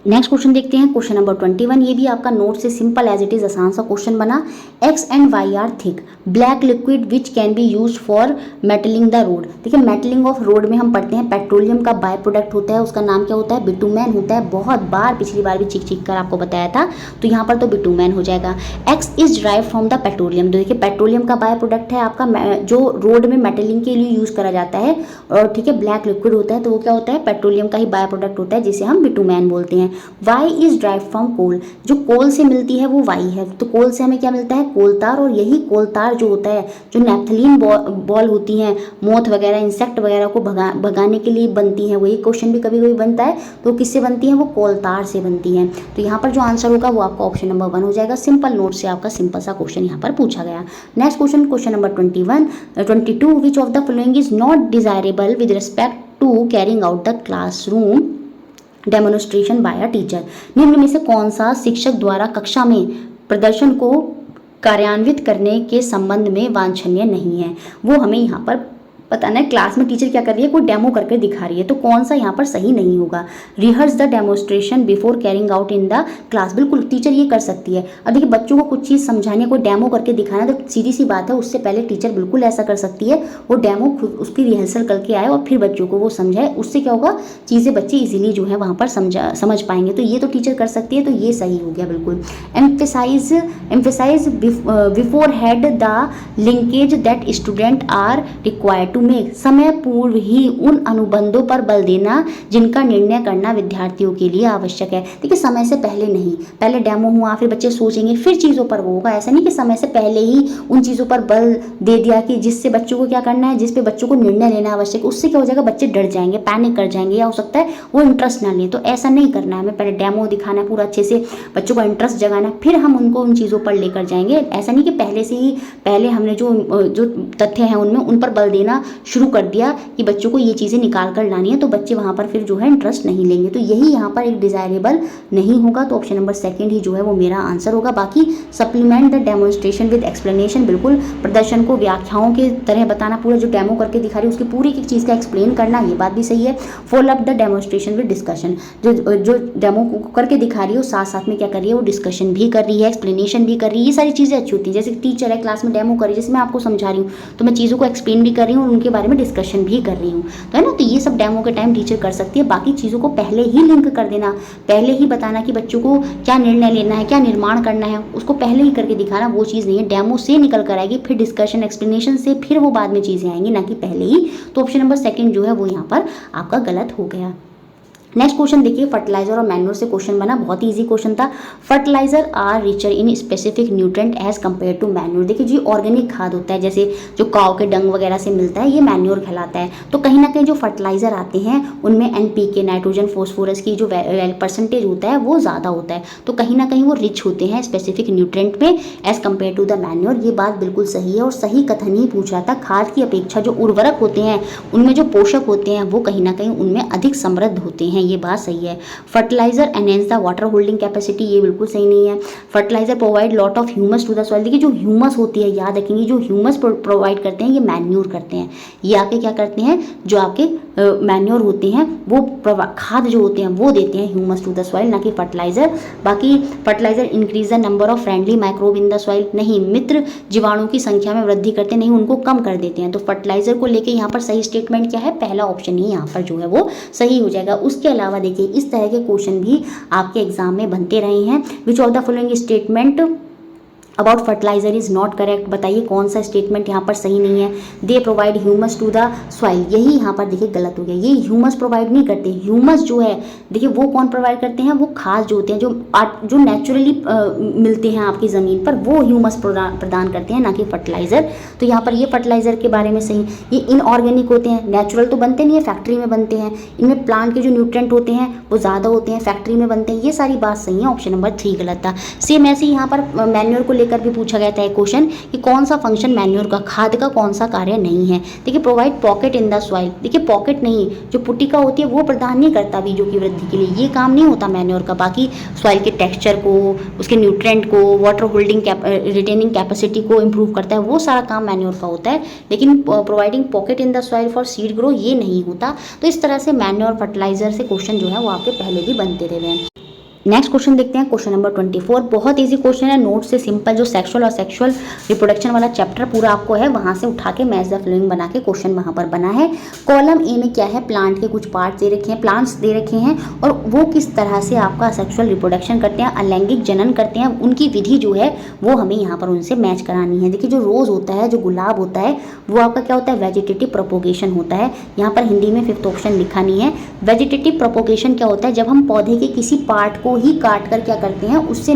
S1: नेक्स्ट क्वेश्चन देखते हैं, क्वेश्चन नंबर 21। ये भी आपका नोट से सिंपल एज इट इज आसान सा क्वेश्चन बना। X and Y are thick black liquid which can be use for metalling the road. देखिए मेटलिंग ऑफ रोड में हम पढ़ते हैं पेट्रोलियम का बाय प्रोडक्ट होता है, उसका नाम क्या होता है, बिटुमेन होता है। बहुत बार पिछली बार भी चिक कर आपको बताया था, तो यहाँ पर तो बिटुमेन हो जाएगा। X is drive from the petroleum. तो देखिए पेट्रोलियम का बाय प्रोडक्ट है आपका, जो रोड में मेटलिंग के लिए यूज करा जाता है, और ठीक है ब्लैक लिक्विड होता है, तो वो क्या होता है, पेट्रोलियम का ही बाय प्रोडक्ट होता है जिसे हम बिटुमेन बोलते हैं। Y is drive from coal, जो कोल से मिलती है वो वाई है, तो कोल से हमें क्या मिलता है, कोलतार, और यही कोलतार जो होता है, जो नेफ्थलीन बॉल होती हैं, मोथ वगैरह इंसेक्ट वगैरह को भगाने के लिए बनती हैं, वही क्वेश्चन भी कभी कभी बनता है, तो किससे बनती है, वो कोलतार से बनती हैं। तो यहाँ पर जो आंसर होगा वो आपका ऑप्शन नंबर 1 हो जाएगा। सिंपल नोट से आपका सिंपल सा क्वेश्चन यहाँ पर पूछा गया। Next question, question number 22, which of the following is not desirable with respect to carrying out the classroom demonstration by a teacher. निम्न में से कौन सा शिक्षक द्वारा कक्षा में प्रदर्शन को कार्यान्वित करने के संबंध में वांछनीय नहीं है, वो हमें यहाँ पर बताना है। क्लास में टीचर क्या कर रही है, कोई डेमो करके दिखा रही है, तो कौन सा यहाँ पर सही नहीं होगा। Rehearse the demonstration before carrying out in the class, बिल्कुल टीचर ये कर सकती है। अब देखिए बच्चों को कुछ चीज़ समझानी, कोई डेमो करके दिखाना, तो सीधी सी बात है, उससे पहले टीचर बिल्कुल ऐसा कर सकती है, वो डेमो खुद उसकी रिहर्सल करके आए और फिर बच्चों को वो समझाए, उससे क्या होगा, चीज़ें बच्चे इजीली जो है वहाँ पर समझ पाएंगे। तो ये तो टीचर कर सकती है, तो ये सही हो गया बिल्कुल। Emphasise before had the linkage that student are required to make, समय पूर्व ही उन अनुबंधों पर बल देना जिनका निर्णय करना विद्यार्थियों के लिए आवश्यक है। देखिए समय से पहले नहीं, पहले डेमो हुआ, फिर बच्चे सोचेंगे, फिर चीज़ों पर वो होगा। ऐसा नहीं कि समय से पहले ही उन चीज़ों पर बल दे दिया कि जिससे बच्चों को क्या करना है, जिस पे बच्चों को निर्णय लेना आवश्यक है, उससे क्या हो जाएगा, बच्चे डर जाएंगे, पैनिक कर जाएंगे, या हो सकता है वो इंटरेस्ट ना लें। तो ऐसा नहीं करना है, हमें पहले डेमो दिखाना है, पूरा अच्छे से बच्चों का इंटरेस्ट जगाना है, फिर हम उनको उन चीज़ों पर लेकर जाएंगे। ऐसा नहीं कि पहले से ही पहले हमने जो तथ्य हैं उनमें उन पर बल देना शुरू कर दिया कि बच्चों को ये चीज़ें निकाल कर लानी है, तो बच्चे वहाँ पर फिर जो है इंटरेस्ट नहीं लेंगे। तो यही यहाँ पर एक डिजायरेबल नहीं होगा, तो ऑप्शन नंबर 2 ही जो है वो मेरा आंसर होगा। बाकी supplement the demonstration with explanation, बिल्कुल प्रदर्शन को व्याख्याओं के तरह बताना, पूरा जो डेमो करके दिखा रही है उसकी पूरी एक चीज़ का एक्सप्लेन करना, ये बात भी सही है। Follow up the demonstration with discussion, जो डेमो करके दिखा रही है वो साथ साथ में क्या कर रही है, वो डिस्कशन भी कर रही है, एक्सप्लेनेशन भी कर रही है। ये सारी चीज़ें अच्छी होती हैं। जैसे टीचर है क्लास में डेमो कर रही है, जैसे मैं आपको समझा रही हूँ, तो मैं चीज़ों को एक्सप्लेन भी कर रही हूँ और उनके बारे में डिस्कशन भी कर रही हूँ, तो है ना। तो ये सब डेमो के टाइम टीचर कर सकती है। बाकी चीज़ों को पहले ही लिंक कर देना, पहले ही बताना कि बच्चों को क्या निर्णय लेना है, क्या निर्माण करना है, उसको पहले ही करके दिखाना, वो चीज़ नहीं है। डेमो से निकल कर आएगी, फिर डिस्कशन एक्सप्लेनेशन से, फिर वो बाद में चीज़ें आएंगी, ना कि पहले ही। तो ऑप्शन नंबर 2 जो है वो यहाँ पर आपका गलत हो गया। नेक्स्ट क्वेश्चन देखिए, फर्टिलाइजर और मैन्योर से क्वेश्चन बना, बहुत ही इजी क्वेश्चन था। Fertiliser are richer in specific nutrient as compare to manure. देखिए जो ऑर्गेनिक खाद होता है, जैसे जो काव के डंग वगैरह से मिलता है, ये मैन्योर कहलाता है। तो कहीं ना कहीं जो फर्टिलाइजर आते हैं उनमें NPK, नाइट्रोजन फॉस्फोरस की जो परसेंटेज होता है वो ज़्यादा होता है, तो कहीं ना कहीं वो रिच होते हैं स्पेसिफिक न्यूट्रेंट में as compare to the manure. ये बात बिल्कुल सही है और सही कथन ही पूछा था। खाद की अपेक्षा जो उर्वरक होते हैं उनमें जो पोषक होते हैं वो कहीं ना कहीं उनमें अधिक समृद्ध होते हैं, ये बात सही है। Fertiliser enhance the water holding capacity, ये बिल्कुल सही नहीं है। Fertiliser provide lot of humus to the soil. देखिए जो ह्यूमस होती है, याद रखेंगे, जो ह्यूमस प्रोवाइड करते हैं ये मैन्योर करते हैं। ये आपके क्या करते हैं, जो आपके मैन्योर होते हैं वो खाद जो होते हैं वो देते हैं ह्यूमस टू द सॉइल, ना कि फर्टिलाइजर। बाकी fertiliser increase the number of friendly microbe in the soil, नहीं, मित्र जीवाणु की संख्या में वृद्धि करते नहीं, उनको कम कर देते हैं। तो फर्टिलाइजर को लेके यहाँ पर सही स्टेटमेंट क्या है, पहला ऑप्शन ही यहाँ पर जो है वो सही हो जाएगा। उसके अलावा देखिए इस तरह के क्वेश्चन भी आपके एग्जाम में बनते रहे हैं। Which of the following statement about fertiliser is not correct, बताइए कौन सा स्टेटमेंट यहाँ पर सही नहीं है। They provide humus to the soil, यही यहाँ पर देखिए गलत हो गया। ये ह्यूमस प्रोवाइड नहीं करते। ह्यूमस जो है देखिए वो कौन प्रोवाइड करते हैं, वो खाद जो होते हैं, जो नेचुरली मिलते हैं आपकी ज़मीन पर, वो ह्यूमस प्रदान करते हैं, ना कि फर्टिलाइजर। तो यहाँ पर ये फर्टिलाइजर के बारे में सही, ये इनऑर्गेनिक होते हैं, नेचुरल तो बनते नहीं है, फैक्ट्री में बनते हैं। इनमें प्लांट के जो न्यूट्रेंट होते हैं वो ज़्यादा होते हैं, फैक्ट्री में बनते हैं। ये सारी बात सही है, ऑप्शन नंबर 3 गलत था। सेम ऐसे यहाँ पर मैन्योर को लेकर भी पूछा गया था एक क्वेश्चन कि कौन सा फंक्शन मैन्योर का, खाद का कौन सा कार्य नहीं है। देखिए provide pocket in the soil, देखिए पॉकेट नहीं, जो पुटिका होती है वो प्रदान नहीं करता बीजों की वृद्धि के लिए, ये काम नहीं होता मैन्योर का। बाकी सॉइल के टेक्सचर को, उसके न्यूट्रेंट को, वाटर होल्डिंग रिटेनिंग कैपेसिटी को इंप्रूव करता है, वो सारा काम मैन्योर का होता है। लेकिन providing pocket in the soil for seed grow ये नहीं होता। तो इस तरह से मैन्योर फर्टिलाइजर से क्वेश्चन जो है वो आपके पहले भी बनते रहे हैं। नेक्स्ट क्वेश्चन देखते हैं, क्वेश्चन नंबर 24। बहुत इजी क्वेश्चन है, नोट से सिंपल, जो सेक्सुअल और सेक्सुअल रिप्रोडक्शन वाला चैप्टर पूरा आपको है वहाँ से उठा के मैच द फॉलोइंग बना के क्वेश्चन वहाँ पर बना है। कॉलम ए में क्या है, प्लांट के कुछ पार्ट्स दे रखे हैं, प्लांट्स दे रखे हैं और वो किस तरह से आपका सेक्सुअल रिप्रोडक्शन करते हैं, अलैंगिक जनन करते हैं, उनकी विधि जो है वो हमें यहाँ पर उनसे मैच करानी है। देखिए जो रोज़ होता है, जो गुलाब होता है, वो आपका क्या होता है, वेजिटेटिव प्रोपोगेशन होता है। यहाँ पर हिंदी में 5th ऑप्शन लिखा नहीं है। वेजिटेटिव प्रोपोगेशन क्या होता है, जब हम पौधे के किसी पार्ट को ही काट कर क्या करते हैं, उससे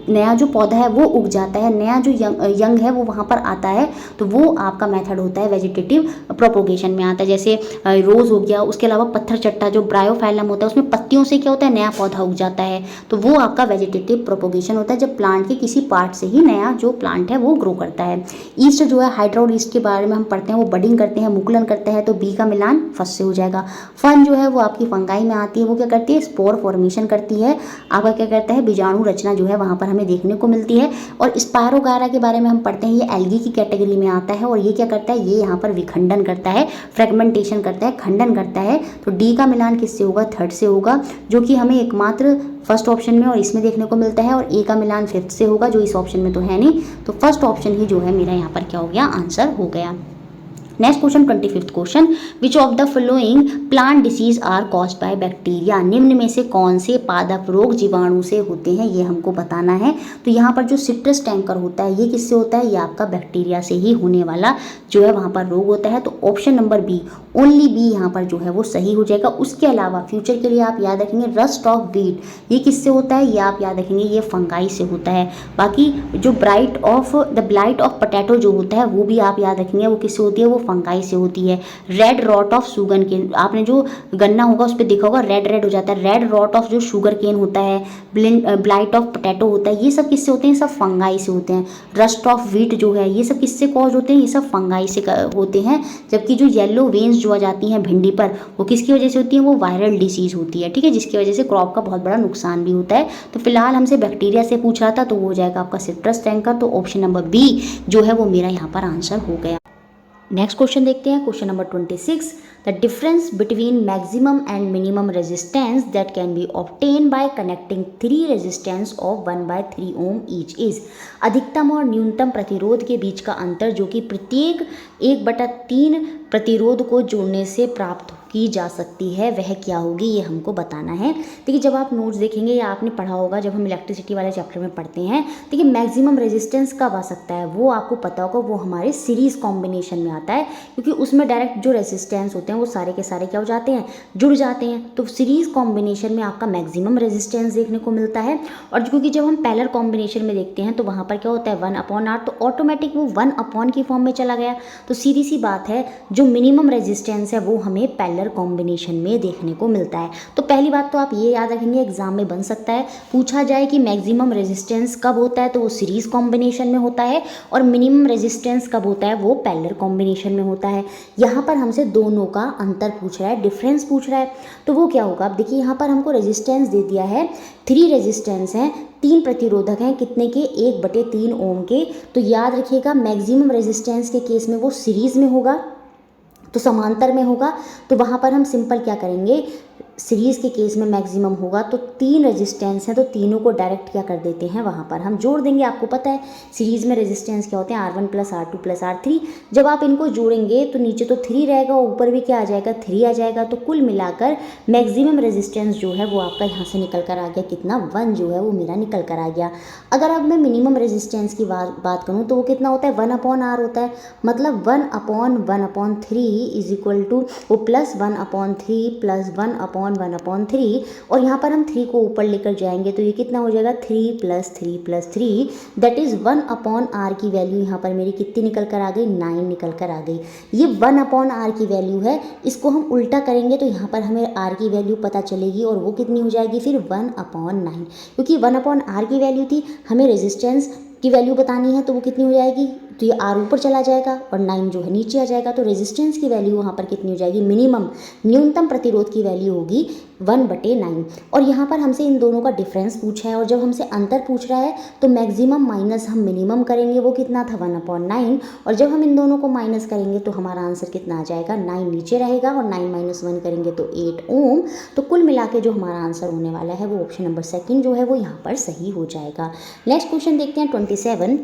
S1: नया जो पौधा है वो उग जाता है, नया जो यंग है वो वहाँ पर आता है, तो वो आपका मेथड होता है वेजिटेटिव प्रोपोगेशन में आता है। जैसे रोज़ हो गया, उसके अलावा पत्थर चट्टा जो ब्रायोफाइलम होता है उसमें पत्तियों से क्या होता है, नया पौधा उग जाता है, तो वो आपका वेजिटेटिव प्रोपोगेशन होता है, जब प्लांट के किसी पार्ट से ही नया जो प्लांट है वो ग्रो करता है। ईस्ट जो है, हाइड्रोड ईस्ट के बारे में हम पढ़ते हैं, वो बडिंग करते हैं, मुकुलन करते हैं, तो बी का मिलान फर्स्ट से हो जाएगा। फन जो है वो आपकी फंगाई में आती है, वो क्या करती है, स्पोर फॉर्मेशन करती है, आपका क्या करता है, बीजाणु रचना जो है वहाँ पर हमें देखने को मिलती है। और स्पायरोगायरा के बारे में हम पढ़ते हैं, ये एल्गी की कैटेगरी में आता है और ये क्या करता है, ये यहाँ पर विखंडन करता है, फ्रेगमेंटेशन करता है, खंडन करता है। तो डी का मिलान किससे होगा, थर्ड से होगा, जो कि हमें एकमात्र फर्स्ट ऑप्शन में और इसमें देखने को मिलता है। और ए का मिलान 5th से होगा, जो इस ऑप्शन में तो है नहीं, तो फर्स्ट ऑप्शन ही जो है मेरा यहाँ पर क्या हो गया, आंसर हो गया। Next question 25th question, which of the following plant disease are caused by bacteria, निम्न में से कौन से पादप रोग जीवाणु से होते हैं, ये हमको बताना है। तो यहाँ पर जो सिट्रस टैंकर होता है ये किससे होता है, ये आपका बैक्टीरिया से ही होने वाला जो है वहाँ पर रोग होता है। तो option number B, only B यहाँ पर जो है वो सही हो जाएगा। उसके अलावा फ्यूचर के लिए आप याद रखेंगे रस्ट ऑफ वीट, ये किससे होता है, ये आप याद रखेंगे ये फंगाई से होता है। बाकी जो ब्लाइट ऑफ पोटैटो जो होता है वो भी आप याद रखेंगे, वो किससे होती है, वो फंगाई से होती है। Red rot of sugar cane, आपने जो गन्ना होगा उस पर देखा होगा रेड हो जाता है, रेड रॉट ऑफ जो शुगर केन होता है, ब्लाइट ऑफ पोटैटो होता है, ये सब किससे होते हैं, सब फंगाई से होते हैं। रस्ट ऑफ व्हीट जो है ये सब किससे कॉज होते हैं, ये सब फंगाई से होते हैं। जबकि जो येलो वेन्स जो आ जाती हैं भिंडी पर, वो किसकी वजह से होती है, वो वायरल डिसीज होती है, ठीक है, जिसकी वजह से क्रॉप का बहुत बड़ा नुकसान भी होता है। तो फिलहाल हमसे बैक्टीरिया से पूछ रहा था, तो वो हो जाएगा आपका सिट्रस टैंकर, तो ऑप्शन नंबर बी जो है वो मेरा यहाँ पर आंसर हो गया। नेक्स्ट क्वेश्चन देखते हैं, question number 26, the difference between maximum and minimum resistance that can be obtain by connecting 3 resistance of 1/3 ohm each is, अधिकतम और न्यूनतम प्रतिरोध के बीच का अंतर जो कि प्रत्येक 1/3 प्रतिरोध को जोड़ने से प्राप्त की जा सकती है, वह क्या होगी, ये हमको बताना है। देखिए जब आप नोट्स देखेंगे या आपने पढ़ा होगा, जब हम इलेक्ट्रिसिटी वाले चैप्टर में पढ़ते हैं, देखिए मैक्सिमम रेजिस्टेंस कब आ सकता है, वो आपको पता होगा, वो हमारे सीरीज़ कॉम्बिनेशन में आता है, क्योंकि उसमें डायरेक्ट जो रेजिस्टेंस होते हैं वो सारे के सारे क्या हो जाते हैं, जुड़ जाते हैं। तो सीरीज़ कॉम्बिनेशन में आपका मैक्सिमम रेजिस्टेंस देखने को मिलता है। और क्योंकि जब हम पैरेलल कॉम्बिनेशन में देखते हैं तो वहाँ पर क्या होता है 1/r, तो ऑटोमेटिक वो 1 की फॉर्म में चला गया। तो सीधी सी बात है, जो मिनिमम रेजिस्टेंस है वो हमें पैरेलल कॉम्बिनेशन में देखने को मिलता है। तो पहली बात तो आप ये याद रखेंगे, एग्जाम में बन सकता है, पूछा जाए कि मैक्सिमम रेजिस्टेंस कब होता है, तो वो सीरीज कॉम्बिनेशन में होता है, और मिनिमम रेजिस्टेंस कब होता है, वो पैरेलल कॉम्बिनेशन में होता है। यहाँ पर हमसे दोनों का अंतर पूछ रहा है, डिफरेंस पूछ रहा है, तो वो क्या होगा। अब देखिए यहाँ पर हमको रेजिस्टेंस दे दिया है, 3 रेजिस्टेंस हैं, 3 प्रतिरोधक हैं, कितने के, 1/3 ओम के। तो याद रखिएगा मैक्सिमम रेजिस्टेंस के केस में वो सीरीज में होगा, तो समांतर में होगा। तो वहाँ पर हम सिंपल क्या करेंगे, सीरीज़ के केस में मैक्सिमम होगा, तो 3 रेजिस्टेंस हैं, तो तीनों को डायरेक्ट क्या कर देते हैं, वहाँ पर हम जोड़ देंगे। आपको पता है सीरीज़ में रेजिस्टेंस क्या होते हैं, R1 + R2 + R3। जब आप इनको जोड़ेंगे तो नीचे तो 3 रहेगा, ऊपर भी क्या आ जाएगा, 3 आ जाएगा। तो कुल मिलाकर मैक्सिमम रेजिस्टेंस जो है वो आपका यहाँ से निकल कर आ गया, कितना, 1 जो है वो मेरा निकल कर आ गया। अगर अब मैं मिनिमम रेजिस्टेंस की बात करूँ तो वो कितना होता है, 1/r होता है, मतलब 1/1/3 इज इक्वल टू वो +1/3 + 1/1/3। और यहाँ पर हम 3 को ऊपर लेकर जाएंगे तो ये कितना हो जाएगा, 3 + 3 + 3, दैट इज़ 1/r की वैल्यू यहाँ पर मेरी कितनी निकल कर आ गई, 9 निकल कर आ गई। ये 1/r की वैल्यू है, इसको हम उल्टा करेंगे तो यहाँ पर हमें r की वैल्यू पता चलेगी, और वो कितनी हो जाएगी फिर 1/9, क्योंकि 1/r की वैल्यू थी, हमें रेजिस्टेंस की वैल्यू बतानी है, तो वो कितनी हो जाएगी, तो ये r ऊपर चला जाएगा और 9 जो है नीचे आ जाएगा। तो रेजिस्टेंस की वैल्यू वहाँ पर कितनी हो जाएगी, मिनिमम, न्यूनतम प्रतिरोध की वैल्यू होगी 1/9। और यहाँ पर हमसे इन दोनों का डिफरेंस पूछा है, और जब हमसे अंतर पूछ रहा है तो मैक्सिमम माइनस हम मिनिमम करेंगे, वो कितना था 1/9। और जब हम इन दोनों को माइनस करेंगे तो हमारा आंसर कितना आ जाएगा, 9 नीचे रहेगा, और 9 - 1 करेंगे तो 8 ओम। तो कुल मिला के जो हमारा आंसर होने वाला है वो ऑप्शन नंबर सेकंड जो है वो यहाँ पर सही हो जाएगा। नेक्स्ट क्वेश्चन देखते हैं 27।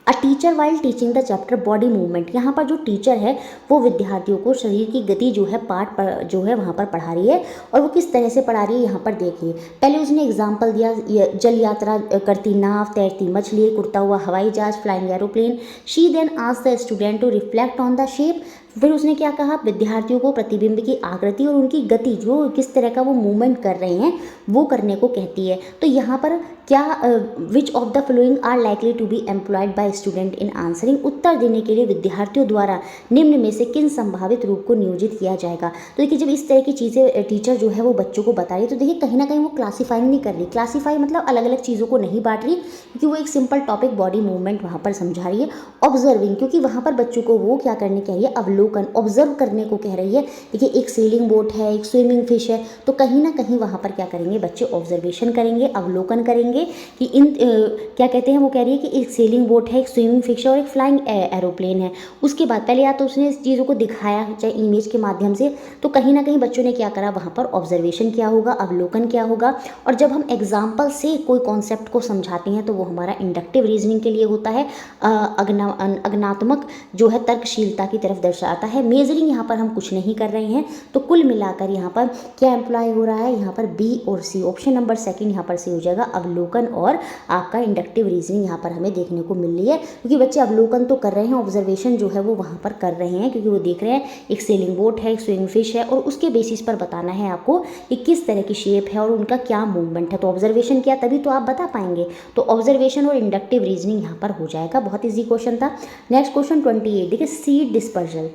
S1: A teacher while teaching the chapter body movement. यहाँ पर जो टीचर है वो विद्यार्थियों को शरीर की गति जो है पाठ पर जो है वहाँ पर पढ़ा रही है, और वो किस तरह से पढ़ा रही है यहाँ पर देखिए। पहले उसने एग्जाम्पल दिया, जल यात्रा करती नाव, तैरती मछली, उड़ता हुआ हवाई जहाज, flying aeroplane. She then asked the student to reflect on the shape. फिर उसने क्या कहा, विद्यार्थियों को प्रतिबिंब की आकृति और उनकी गति जो किस तरह का वो मूवमेंट कर रहे हैं वो करने को कहती है। तो यहाँ पर क्या which of the following are likely to be employed by student in answering. उत्तर देने के लिए विद्यार्थियों द्वारा निम्न में से किन संभावित रूप को नियोजित किया जाएगा। तो देखिए जब इस तरह की चीज़ें टीचर जो है वो बच्चों को बता रही है तो देखिए कहीं ना कहीं वो क्लासीफाइंग नहीं कर रही। क्लासीफाई मतलब अलग अलग चीज़ों को नहीं बांट रही, क्योंकि वो एक सिंपल टॉपिक बॉडी मूवमेंट वहाँ पर समझा रही है। ऑब्जर्विंग, क्योंकि वहाँ पर बच्चों को वो क्या करने कह रही है, अवलोकन, ऑब्जर्व करने को कह रही है। देखिए एक सेलिंग बोट है, एक स्विमिंग फिश है, तो कहीं ना कहीं वहाँ पर क्या करेंगे बच्चे, ऑब्जर्वेशन करेंगे, अवलोकन करेंगे कि इन क्या कहते हैं, वो कह रही है कि एक सेलिंग बोट है, एक स्विमिंग फिश है और एक फ्लाइंग एरोप्लेन है। उसके बाद पहले या तो उसने इस चीज़ों को दिखाया चाहे इमेज के माध्यम से, तो कहीं ना कहीं बच्चों ने क्या करा, वहाँ पर ऑब्जर्वेशन किया होगा, अवलोकन किया होगा। और जब हम एग्जाम्पल से कोई कॉन्सेप्ट को समझाते हैं तो वो हमारा इंडक्टिव रीजनिंग के लिए होता है, अग्नात्मक जो है तर्कशीलता की तरफ दर्शाता है। मेजरिंग यहाँ पर हम कुछ नहीं कर रहे हैं। तो कुल मिलाकर यहाँ पर क्या एम्प्लॉय हो रहा है, यहाँ पर बी और सी, ऑप्शन नंबर सेकंड यहाँ पर से हो जाएगा, अवलोकन और आपका इंडक्टिव रीजनिंग यहाँ पर हमें देखने को मिल रही है। क्योंकि बच्चे अवलोकन तो कर रहे हैं, ऑब्जर्वेशन जो है वो वहाँ पर कर रहे हैं, क्योंकि वो देख रहे हैं एक सेलिंग बोट है, एक स्विमिंग फिश है, और उसके बेसिस पर बताना है आपको कि किस तरह की शेप है और उनका क्या मूवमेंट है। तो ऑब्जर्वेशन किया तभी तो आप बता पाएंगे। तो ऑब्जर्वेशन और इंडक्टिव रीजनिंग यहाँ पर हो जाएगा। बहुत ईजी क्वेश्चन था। नेक्स्ट क्वेश्चन 28 देखिए, seed dispersal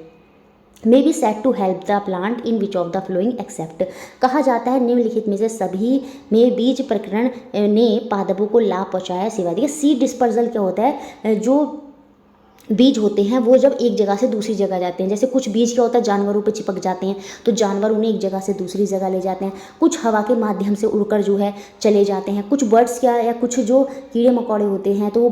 S1: may be set to help the plant in which of the following except. कहा जाता है निम्नलिखित में से सभी में बीज प्रकरण ने पादपों को लाभ पहुंचाया सिवाय। देखिए सीड डिस्पर्जल क्या होता है, जो बीज होते हैं वो जब एक जगह से दूसरी जगह जाते हैं, जैसे कुछ बीज क्या होता है जानवरों पे चिपक जाते हैं तो जानवर उन्हें एक जगह से दूसरी जगह ले जाते हैं, कुछ हवा के माध्यम से उड़कर जो है चले जाते हैं, कुछ बर्ड्स क्या या कुछ जो कीड़े मकोड़े होते हैं तो वो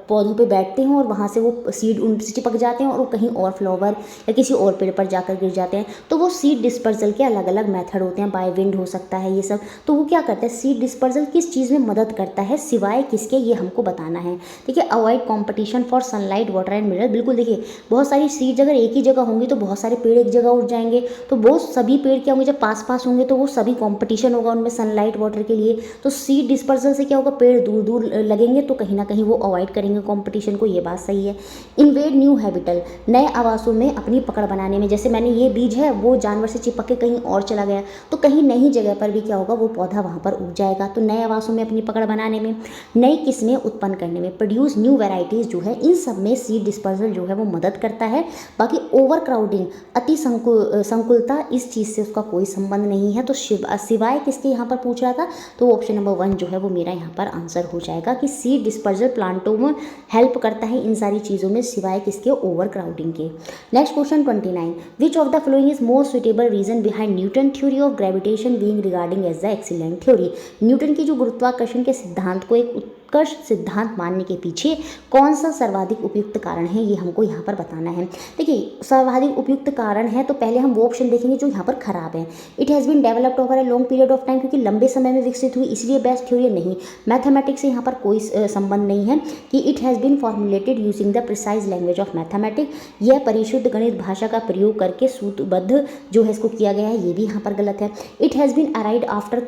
S1: पौधों पे बैठते हैं और वहाँ से वो सीड उनसे चिपक जाते हैं और वो कहीं और फ्लावर या किसी और पेड़ पर जाकर गिर जाते हैं। तो वो सीड डिस्पर्जल के अलग अलग मेथड होते हैं, बाय विंड हो सकता है ये सब। तो वो क्या करता है, सीड डिस्पर्जल किस चीज़ में मदद करता है सिवाय किसके, ये हमको बताना है। देखिए avoid competition for sunlight water and mineral. बिल्कुल देखिए बहुत सारी सीड्स अगर एक ही जगह होंगी तो बहुत सारे पेड़ एक जगह उठ जाएंगे, तो वो सभी पेड़ क्या होंगे जब पास पास होंगे तो वो सभी कंपटीशन होगा उनमें सनलाइट वाटर के लिए। तो सीड डिस्पर्सल से क्या होगा, पेड़ दूर दूर लगेंगे तो कहीं ना कहीं वो अवॉइड करेंगे कंपटीशन को, ये बात सही है। इन्वेड न्यू हैबिटल, नए आवासों में अपनी पकड़ बनाने में, जैसे मैंने ये बीज है वो जानवर से चिपक के कहीं और चला गया तो कहीं नई जगह पर भी क्या होगा, वो पौधा वहाँ पर उग जाएगा। तो नए आवासों में अपनी पकड़ बनाने में, नई किस्में उत्पन्न करने में, प्रोड्यूस न्यू वेराइटीज़ जो है, इन सब में सीड डिस्पर्सल जो है वो मदद करता है। बाकी ओवर क्राउडिंग, अति संकुलता, इस चीज़ से उसका कोई संबंध नहीं है। तो सिवाय किसके यहाँ पर पूछ रहा था, तो ऑप्शन नंबर 1 जो है वो मेरा यहाँ पर आंसर हो जाएगा कि सीड डिस्पर्सल प्लांटों में हेल्प करता है इन सारी चीज़ों में सिवाय किसके, ओवर क्राउडिंग के। Next question 29, which of the following is most suitable reason behind Newton theory of gravitation being regarding as the excellent theory. Newton की जो गुरुत्वाकर्षण के सिद्धांत को एक उत्कर्ष सिद्धांत मानने के पीछे कौन सा सर्वाधिक उपयुक्त कारण है, ये हमको यहाँ पर बताना है। देखिए सर्वाधिक उपयुक्त कारण है तो पहले हम वो ऑप्शन देखेंगे जो यहाँ पर खराब है। It has been developed over a long period of time, क्योंकि लंबे समय में विकसित हुई इसलिए बेस्ट थ्योरी नहीं। मैथमेटिक्स से यहाँ पर कोई संबंध नहीं है कि it has been formulated using the precise language of mathematics, यह परिशुद्ध गणित भाषा का प्रयोग करके सूत्रबद्ध जो है इसको किया गया है, ये भी यहाँ पर गलत है। It has been arrived after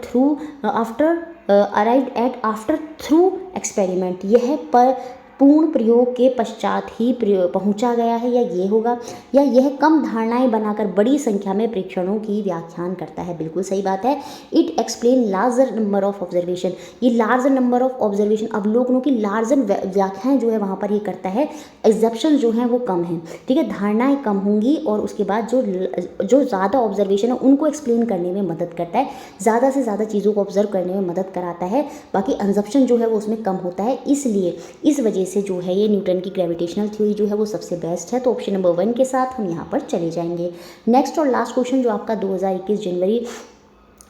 S1: through experiment, यह पर पूर्ण प्रयोग के पश्चात ही पहुंचा गया है, या ये होगा, या यह कम धारणाएं बनाकर बड़ी संख्या में परीक्षणों की व्याख्यान करता है। बिल्कुल सही बात है। It explain larger number of observation, ये लार्जर नंबर ऑफ ऑब्जर्वेशन अवलोकनों की लार्जर व्याख्याएं जो है वहाँ पर ये करता है। एग्जप्शन जो है वो कम है, ठीक है, धारणाएं कम होंगी और उसके बाद जो ज़्यादा ऑब्जर्वेशन है उनको एक्सप्लेन करने में मदद करता है, ज़्यादा से ज़्यादा चीज़ों को ऑब्जर्व करने में मदद कराता है। बाकी एग्जप्शन जो है वो उसमें कम होता है, इसलिए इस वजह से जो है ये न्यूटन की ग्रेविटेशनल थ्योरी जो है वो सबसे बेस्ट है। तो ऑप्शन नंबर 1 के साथ हम यहाँ पर चले जाएंगे। नेक्स्ट और लास्ट क्वेश्चन जो आपका 2021 जनवरी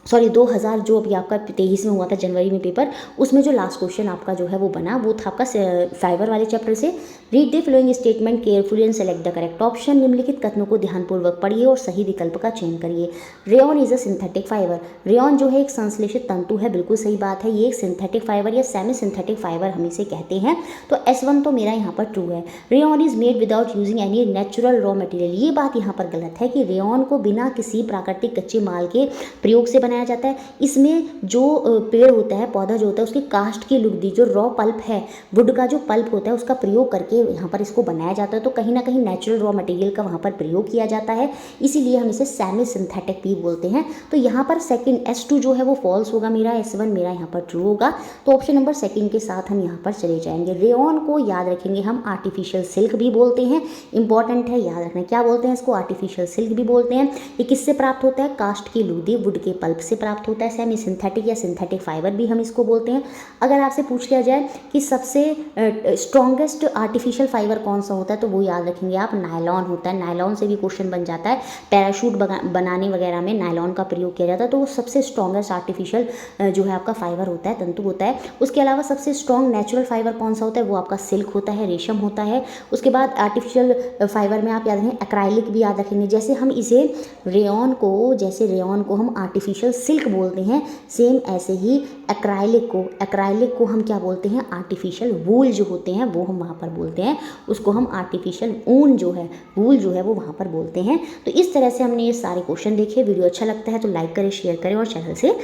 S1: सॉरी 2000 जो अभी आपका 23 में हुआ था जनवरी में पेपर, उसमें जो लास्ट क्वेश्चन आपका जो है वो बना वो था आपका फाइबर वाले चैप्टर से। Read the following statement carefully and select the correct option. निम्नलिखित कथनों को ध्यानपूर्वक पढ़िए और सही विकल्प का चयन करिए। Rayon is a synthetic fibre. Rayon जो है एक संश्लेषित तंतु है, बिल्कुल सही बात है। ये एक सिंथेटिक फाइबर या सेमी सिंथेटिक फाइबर हम इसे कहते हैं। तो S1 तो मेरा यहाँ पर ट्रू है। Rayon is made without using any natural raw material. ये बात यहाँ पर गलत है कि रेयॉन को बिना किसी प्राकृतिक कच्चे माल के प्रयोग से बनाया जाता है। इसमें जो पेड़ होता है, पौधा जो होता है, उसकी कास्ट की लुगदी, जो रॉ पल्प है, वुड का जो पल्प होता है, उसका प्रयोग करके यहाँ पर इसको बनाया जाता है। तो कहीं ना कहीं नेचुरल रॉ मटेरियल का वहाँ पर प्रयोग किया जाता है, इसीलिए हम इसे सेमी सिंथेटिक भी बोलते हैं। तो यहाँ पर सेकंड S2 जो है वो फॉल्स होगा मेरा, S1 मेरा यहाँ पर ट्रू होगा। तो ऑप्शन नंबर सेकंड के साथ हम यहाँ पर चले जाएंगे। रेयॉन को याद रखेंगे हम आर्टिफिशियल सिल्क भी बोलते हैं। इंपॉर्टेंट है, याद रखना। क्या बोलते हैं इसको? आर्टिफिशियल सिल्क भी बोलते हैं। ये किससे प्राप्त होता है? कास्ट की लुगदी, वुड के पल्प से प्राप्त होता है। सेमी सिंथेटिक या सिंथेटिक फाइबर भी हम इसको बोलते हैं। अगर आपसे पूछ लिया जाए कि सबसे स्ट्रॉन्गेस्ट आर्टिफिशियल फाइबर कौन सा होता है, तो वो याद रखेंगे आप, नायलॉन होता है। नायलॉन से भी क्वेश्चन बन जाता है, पैराशूट बनाने वगैरह में नायलॉन का प्रयोग किया जाता है। तो वो सबसे स्ट्रॉन्गेस्ट आर्टिफिशियल जो है आपका फाइबर होता है, तंतु होता है। उसके अलावा सबसे स्ट्रॉन्ग नेचुरल फाइबर कौन सा होता है? वो आपका सिल्क होता है, रेशम होता है। उसके बाद आर्टिफिशियल फाइबर में आप याद रखेंगे एक्राइलिक भी याद रखेंगे। जैसे हम इसे रेयॉन को हम आर्टिफिशियल सिल्क बोलते हैं, सेम ऐसे ही एक्राइलिक को हम क्या बोलते हैं? आर्टिफिशियल वूल जो होते हैं वो हम वहाँ पर बोलते हैं, उसको हम आर्टिफिशियल ऊन जो है, वूल जो है वो वहाँ पर बोलते हैं। तो इस तरह से हमने ये सारे क्वेश्चन देखे। वीडियो अच्छा लगता है तो लाइक करें, शेयर करें और चैनल से